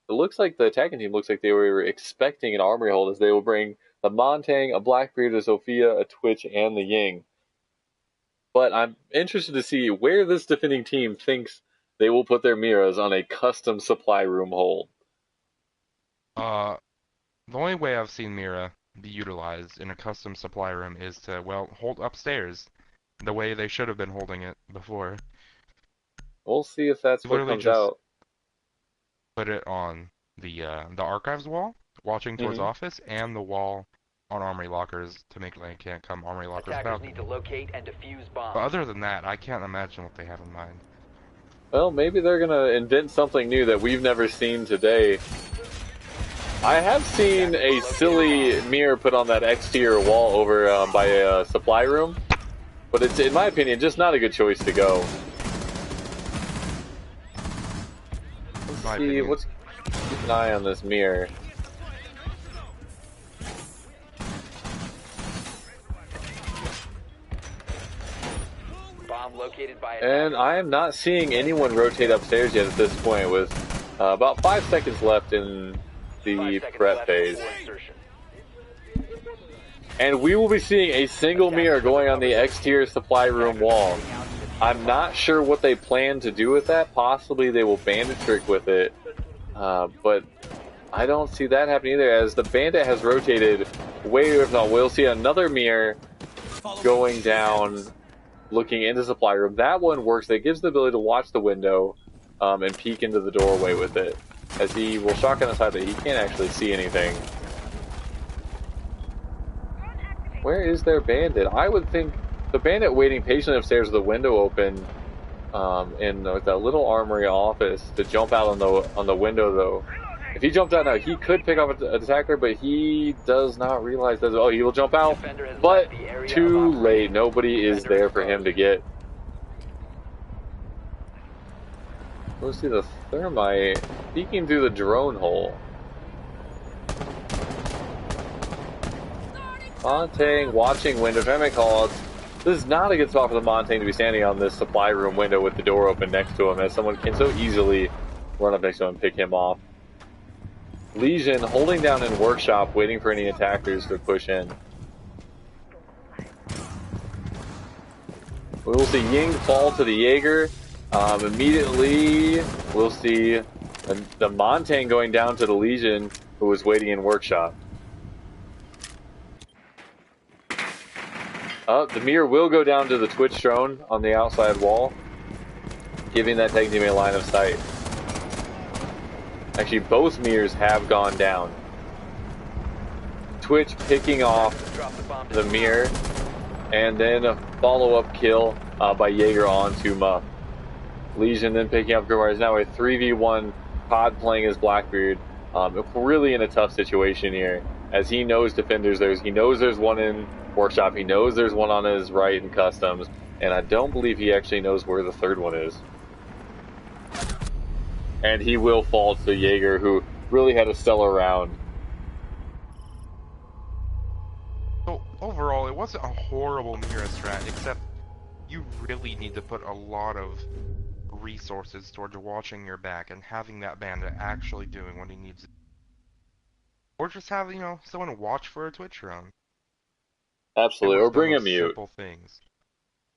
looks like the attacking team looks like they were expecting an armory hold as they will bring the Montang, a Blackbeard, a Sophia, a Twitch, and the Ying. But I'm interested to see where this defending team thinks they will put their Miras on a custom supply room hold. The only way I've seen Mira be utilized in a custom supply room is to, well, hold upstairs the way they should have been holding it before. We'll see if that's what comes out. Put it on the archives wall, watching towards office, and the wall on armory lockers to make like can't come armory lockers about. Need to locate and defuse bombs. But other than that, I can't imagine what they have in mind. Well, maybe they're gonna invent something new that we've never seen today. I have seen a silly mirror put on that exterior wall over by a supply room, but it's, in my opinion, just not a good choice to go. Let's see, keep an eye on this mirror. Bomb located by And I am not seeing anyone rotate upstairs yet at this point with about 5 seconds left in the prep phase. And we will be seeing a single mirror going on the exterior supply room wall. I'm not sure what they plan to do with that. Possibly they will bandit trick with it. But I don't see that happening either as the bandit has rotated way, if not, we'll see another mirror going down looking into the supply room. That one works. That gives the ability to watch the window and peek into the doorway with it. As he will shotgun aside that he can't actually see anything. Where is their bandit? I would think the bandit waiting patiently upstairs with the window open in that little armory office to jump out on the window though. If he jumped out now, he could pick off an attacker, but he does not realize that. Oh, he will jump out, but too late. Nobody is there for him to get. We'll see the thermite peeking through the drone hole. Montang watching window, trying to make calls. This is not a good spot for the Montang to be standing on this supply room window with the door open next to him, as someone can so easily run up next to him and pick him off. Legion holding down in workshop, waiting for any attackers to push in. We will see Ying fall to the Jaeger. Immediately, we'll see the Montang going down to the Legion, who was waiting in workshop. The mirror will go down to the Twitch drone on the outside wall, giving that tag team a line of sight. Actually, both mirrors have gone down. Twitch picking off the mirror, and then a follow-up kill by Jaeger onto Muff. Legion then picking up Grimar is now a 3v1 Pod playing as Blackbeard. Really in a tough situation here, as he knows defenders he knows there's one in workshop, he knows there's one on his right in customs, and I don't believe he actually knows where the third one is. And he will fall to Jaeger, who really had a stellar round. So overall, it wasn't a horrible Mira strat, except you really need to put a lot of resources towards watching your back and having that bandit actually doing what he needs to do. Or just have, someone watch for a Twitch drone. Absolutely, or bring a mute. Simple things.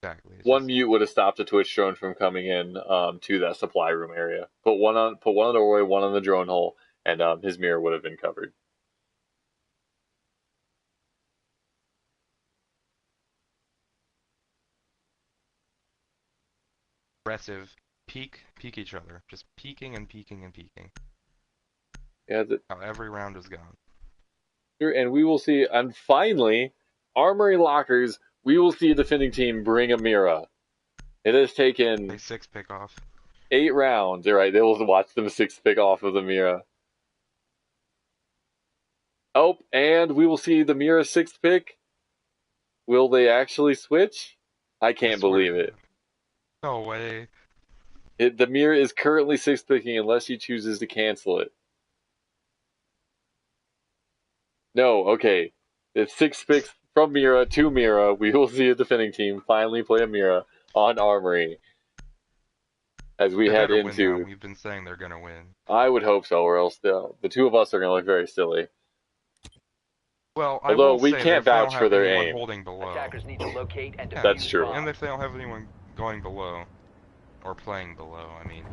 Exactly. One mute would have stopped a Twitch drone from coming in to that supply room area. Put one on the doorway, one on the drone hole, and his mirror would have been covered. Aggressive. Peek each other. Just peeking and peeking and peeking. Yeah, how every round is gone. And we will see, and finally, Armory Lockers, we will see a defending team bring a Mira. It has taken a 6 pick off. 8 rounds. You're right, they will watch them 6 pick off of the Mira. Oh, and we will see the Mira 6th pick. Will they actually switch? I can't believe it. No way. The Mira is currently 6th picking unless he chooses to cancel it. No, okay. It's 6 picks from Mira to Mira. We will see a defending team finally play a Mira on Armory. As we head into... We've been saying they're going to win. I would hope so, or else the two of us are going to look very silly. Well, although we can't vouch for their aim. Holding below. Attackers need to locate and defuse That's true. And if they don't have anyone going below, or playing below, I mean.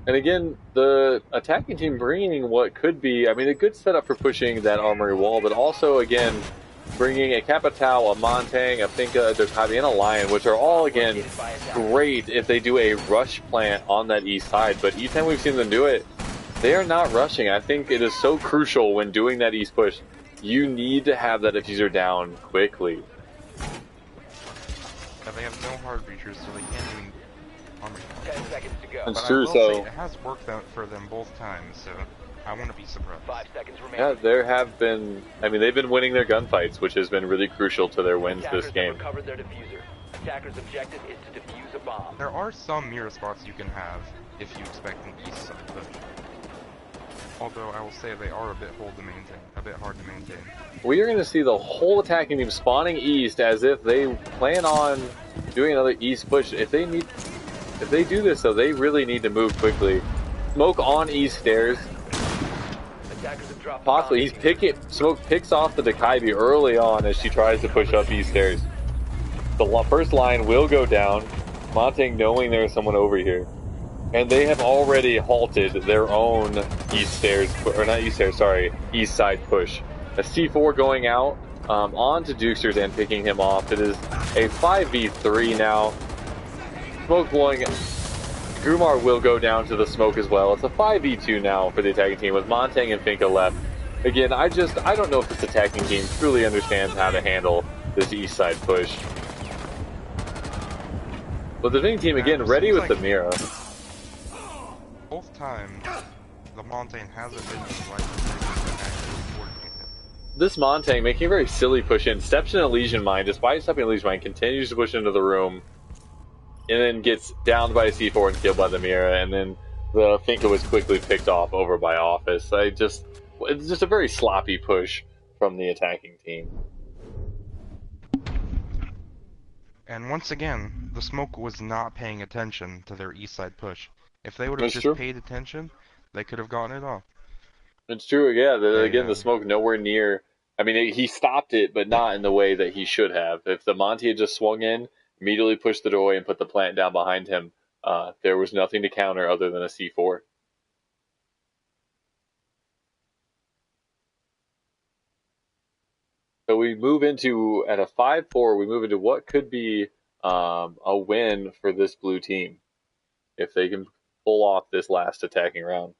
And again, the attacking team bringing what could be, a good setup for pushing that Armory wall, but also, again, bringing a Capitao, a Montang, a Finka, a Dokkaebi, and a Lion, which are all, again, great if they do a rush plant on that east side. But each time we've seen them do it, they are not rushing. I think it is so crucial when doing that east push. You need to have that diffuser down quickly. Yeah, they have no hard breachers, so they can't do armor. 10 seconds to go. That's true, so... It has worked out for them both times, so I want to be surprised. 5 seconds remaining. Yeah, there have been... they've been winning their gunfights, which has been really crucial to their wins this game. Attackers have recovered their diffuser. Attackers' objective is to defuse a bomb. There are some mirror spots you can have if you expect an east side push. Although I will say they are a bit hard to maintain. We are going to see the whole attacking team spawning east as if they plan on doing another east push. If they do this, though, they really need to move quickly. Smoke on east stairs. Possibly, Smoke picks off the Dokkaebi early on as she tries to push up east stairs. The first line will go down. Montang knowing there's someone over here. And they have already halted their own east side push. A C4 going out onto Dukesters and picking him off. It is a 5v3 now. Smoke blowing. Grumar will go down to the smoke as well. It's a 5v2 now for the attacking team with Montang and Finka left. Again, I don't know if this attacking team truly understands how to handle this east side push. But the defending team, again, ready with the Mira. Both times, the Montaigne hasn't been right. This Montaigne making a very silly push in, steps in a Legion mine, despite stepping in a Legion mine, continues to push into the room, and then gets downed by a C4 and killed by the Mira, and then the Finka was quickly picked off over by Office. It's just a very sloppy push from the attacking team. And once again, the smoke was not paying attention to their east side push. If they would have just paid attention, they could have gotten it off. It's true, yeah. The smoke nowhere near. I mean, he stopped it, but not in the way that he should have. If the Monty had just swung in, immediately pushed the doorway and put the plant down behind him, there was nothing to counter other than a C4. So we move into, at a 5-4, we move into what could be a win for this blue team if they can pull off this last attacking round.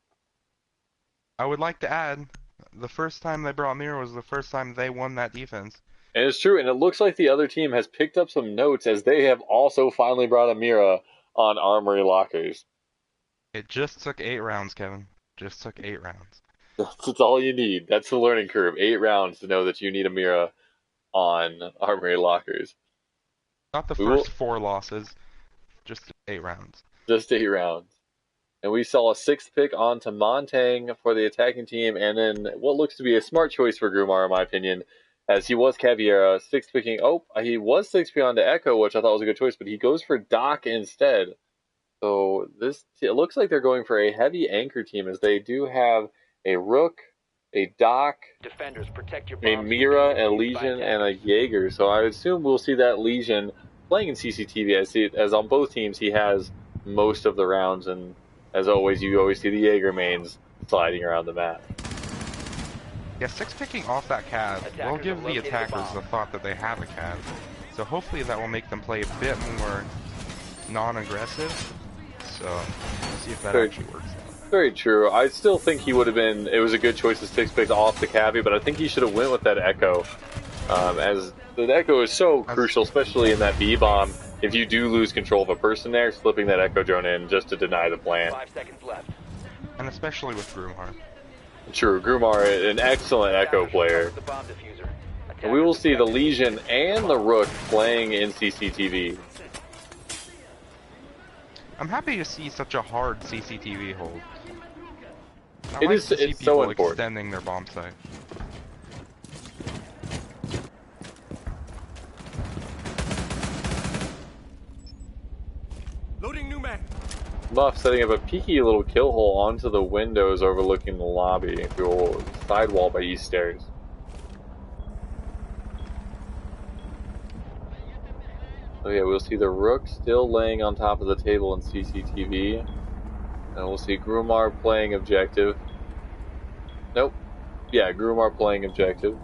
I would like to add, the first time they brought Mira was the first time they won that defense. And it's true, and it looks like the other team has picked up some notes as they have also finally brought a Mira on Armory Lockers. It just took 8 rounds, Kevin. Just took 8 rounds. That's all you need. That's the learning curve. 8 rounds to know that you need a Mira on Armory Lockers. Not the first 4 losses, just 8 rounds. Just 8 rounds. And we saw a 6th pick onto Montaigne for the attacking team, and then what looks to be a smart choice for Grumar, in my opinion, as he was Caviera, 6th picking. Oh, he was 6th picking onto Echo, which I thought was a good choice, but he goes for Doc instead. So it looks like they're going for a heavy anchor team, as they do have a Rook, a Doc, Defenders, protect your a Mira, a Legion, and a Jaeger. So I assume we'll see that Legion playing in CCTV. As on both teams, he has most of the rounds, and as always, you always see the Jaeger mains sliding around the map. Yeah, 6 picking off that cav will give the attackers the thought that they have a cav. So hopefully that will make them play a bit more non-aggressive. So we'll see if that actually works out. Very true. I still think it was a good choice to 6 pick off the cavi, but I think he should have went with that Echo. As the Echo is so crucial, especially in that B-bomb. If you do lose control of a person there, slipping that Echo drone in just to deny the plant. 5 seconds left. And especially with Grumar. True, Grumar, an excellent Echo player. And we will see the Legion and the Rook playing in CCTV. I'm happy to see such a hard CCTV hold. It's so important. Extending their bomb site. Loading new mag. Muff setting up a peeky little kill hole onto the windows overlooking the lobby through a sidewall by east stairs. So yeah, we'll see the Rook still laying on top of the table in CCTV. And we'll see Grumar playing objective. Nope. Yeah, Grumar playing objective.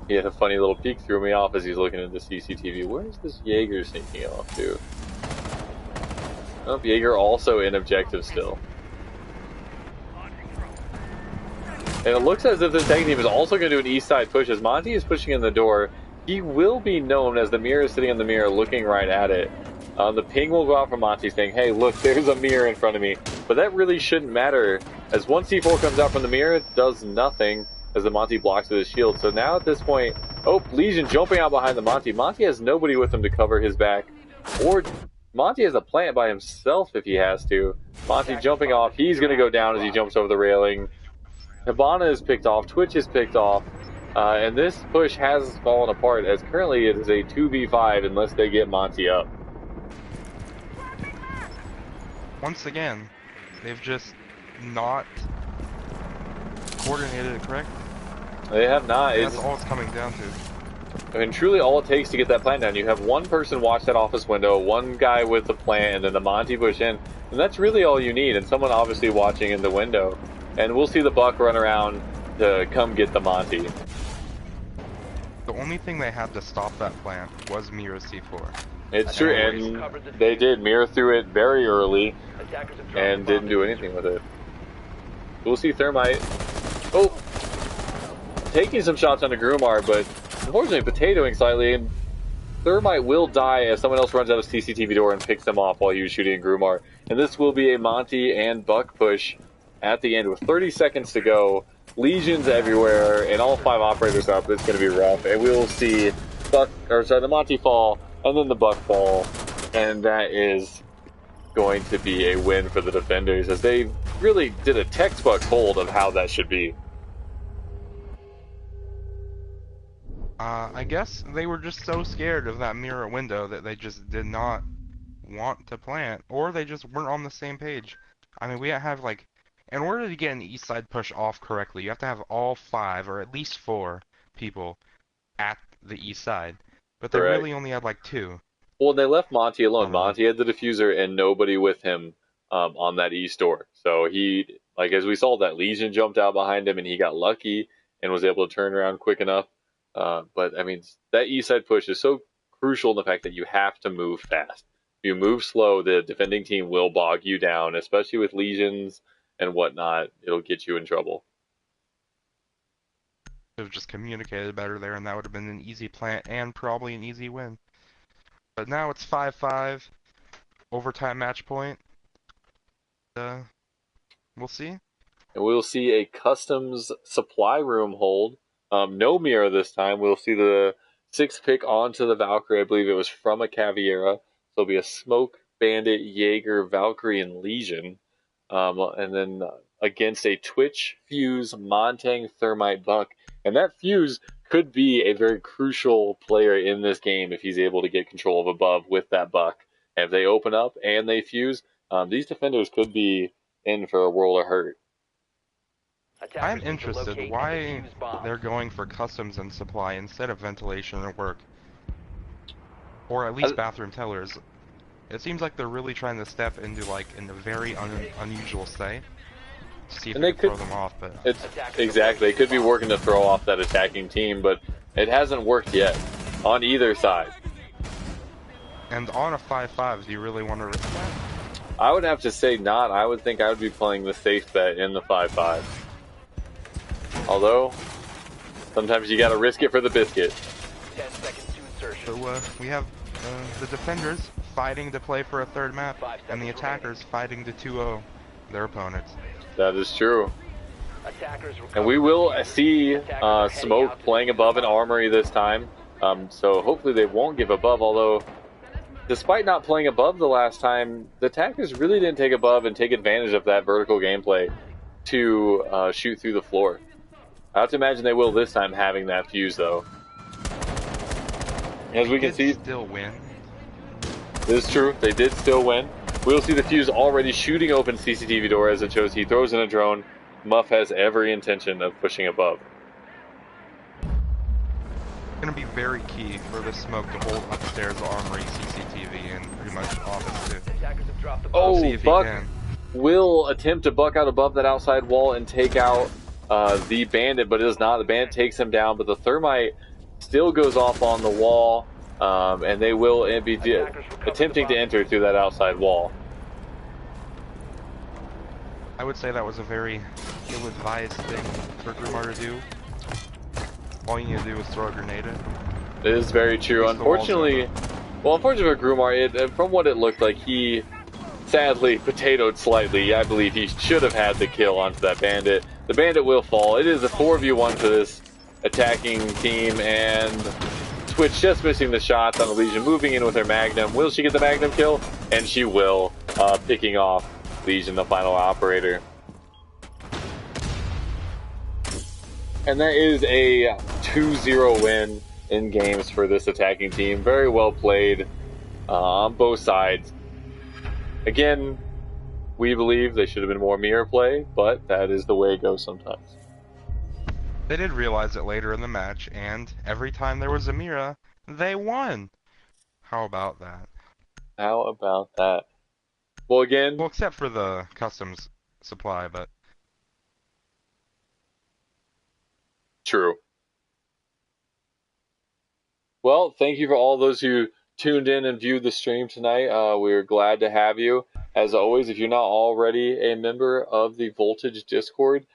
He had a funny little peek, threw me off as he's looking into CCTV. Where is this Jaeger sneaking off to? Oh, Jaeger also in objective still. And it looks as if the tag team is also going to do an east side push. As Monty is pushing in the door, he will be known as the Mirror is sitting in the mirror looking right at it. The ping will go out from Monty saying, hey, look, there's a mirror in front of me. But that really shouldn't matter, as once C4 comes out from the mirror, it does nothing as the Monty blocks with his shield. So now at this point, oh, Legion jumping out behind the Monty. Monty has nobody with him to cover his back. Or Monty has a plant by himself if he has to. Monty jumping off, he's going to go down as he jumps over the railing. Hibana is picked off, Twitch is picked off. And this push has fallen apart, as currently it is a 2v5 unless they get Monty up. Once again, they've just not coordinated it correctly. They have not. That's all it's coming down to. I mean, truly all it takes to get that plant down. You have one person watch that office window, one guy with the plant, and then the Monty push in. And that's really all you need, and someone obviously watching in the window. And we'll see the Buck run around to come get the Monty. The only thing they had to stop that plant was Mira C4. It's true, and they did. Mira threw it very early and didn't do anything with it. We'll see Thermite. Oh! Taking some shots onto Grumar, but unfortunately potatoing slightly, and Thermite will die as someone else runs out of CCTV door and picks them off while he was shooting Grumar. And this will be a Monty and Buck push at the end with 30 seconds to go. Legions everywhere, and all 5 operators up. It's going to be rough, and we will see the Monty fall, and then the Buck fall, and that is going to be a win for the defenders, as they really did a textbook hold of how that should be. I guess they were just so scared of that mirror window that they just did not want to plant, or they just weren't on the same page. I mean, we have like, in order to get an east side push off correctly, you have to have all 5 or at least 4 people at the east side, but they really only had like 2. Well, they left Monty alone. Monty had the diffuser and nobody with him on that east door. So he, like, as we saw, that Legion jumped out behind him and he got lucky and was able to turn around quick enough. But I mean, that east side push is so crucial in the fact that you have to move fast. If you move slow, the defending team will bog you down, especially with Legions and whatnot. It'll get you in trouble. Should have just communicated better there, and that would have been an easy plant and probably an easy win. But now it's 5-5, overtime match point. We'll see. And we'll see a customs supply room hold. No mirror this time. We'll see the 6th pick onto the Valkyrie. I believe it was from a Caveira. So it'll be a Smoke, Bandit, Jaeger, Valkyrie, and Legion. And then against a Twitch, Fuse, Montang, Thermite, Buck. And that Fuse could be a very crucial player in this game if he's able to get control of above with that Buck. And if they open up and they fuse, these defenders could be in for a world of hurt. I'm interested why they're going for customs and supply instead of ventilation and work. Or at least bathroom tellers. It seems like they're really trying to step into like a very unusual state. See if they could throw them off, but exactly. They could be working to throw off that attacking team, but it hasn't worked yet on either side. And on a 5-5, do you really want to risk that? I would have to say not. I would think I would be playing the safe bet in the 5-5. Although, sometimes you got to risk it for the biscuit. 10 seconds to insertion. So we have the defenders fighting to play for a 3rd map, and the attackers fighting to 2-0 their opponents. That is true. And we will see Smoke playing above an armory this time. So hopefully they won't give above, although despite not playing above the last time, the attackers really didn't take above and take advantage of that vertical gameplay to shoot through the floor. I have to imagine they will this time, having that fuse though. As we can see, still win. This is true. They did still win. We'll see the fuse already shooting open CCTV door as it shows he throws in a drone. Muff has every intention of pushing above. It's going to be very key for the Smoke to hold upstairs armory, CCTV, and pretty much office too. Oh, Buck will attempt to buck out above that outside wall and take out the Bandit, but it is not. The Bandit takes him down, but the Thermite still goes off on the wall. And they will be attempting to enter through that outside wall. I would say that was a very ill-advised thing for Grumar to do. All you need to do is throw a grenade in. It is very true. Unfortunately, for Grumar, from what it looked like, he sadly potatoed slightly. I believe he should have had the kill onto that Bandit. The Bandit will fall. It is a 4v1 for this attacking team, and Twitch just missing the shots on the Legion, moving in with her Magnum. Will she get the Magnum kill? And she will, picking off Legion, the final operator. And that is a 2-0 win in games for this attacking team. Very well played on both sides. Again, we believe they should have been more mirror play, but that is the way it goes sometimes. They did realize it later in the match, and every time there was a Mira, they won. How about that? How about that? Well, again... Well, except for the customs supply, but... True. Well, thank you for all those who tuned in and viewed the stream tonight. We're glad to have you. As always, if you're not already a member of the Voltage Discord,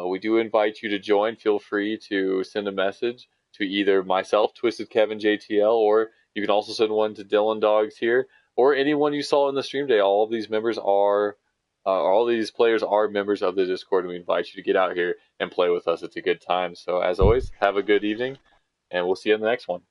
we do invite you to join. Feel free to send a message to either myself, TwiSTeDKeVinJTL, or you can also send one to Dylan Dogs here, or anyone you saw in the stream today. All of these members are All these players are members of the Discord, and we invite you to get out here and play with us. It's a good time. So as always, have a good evening, and we'll see you in the next one.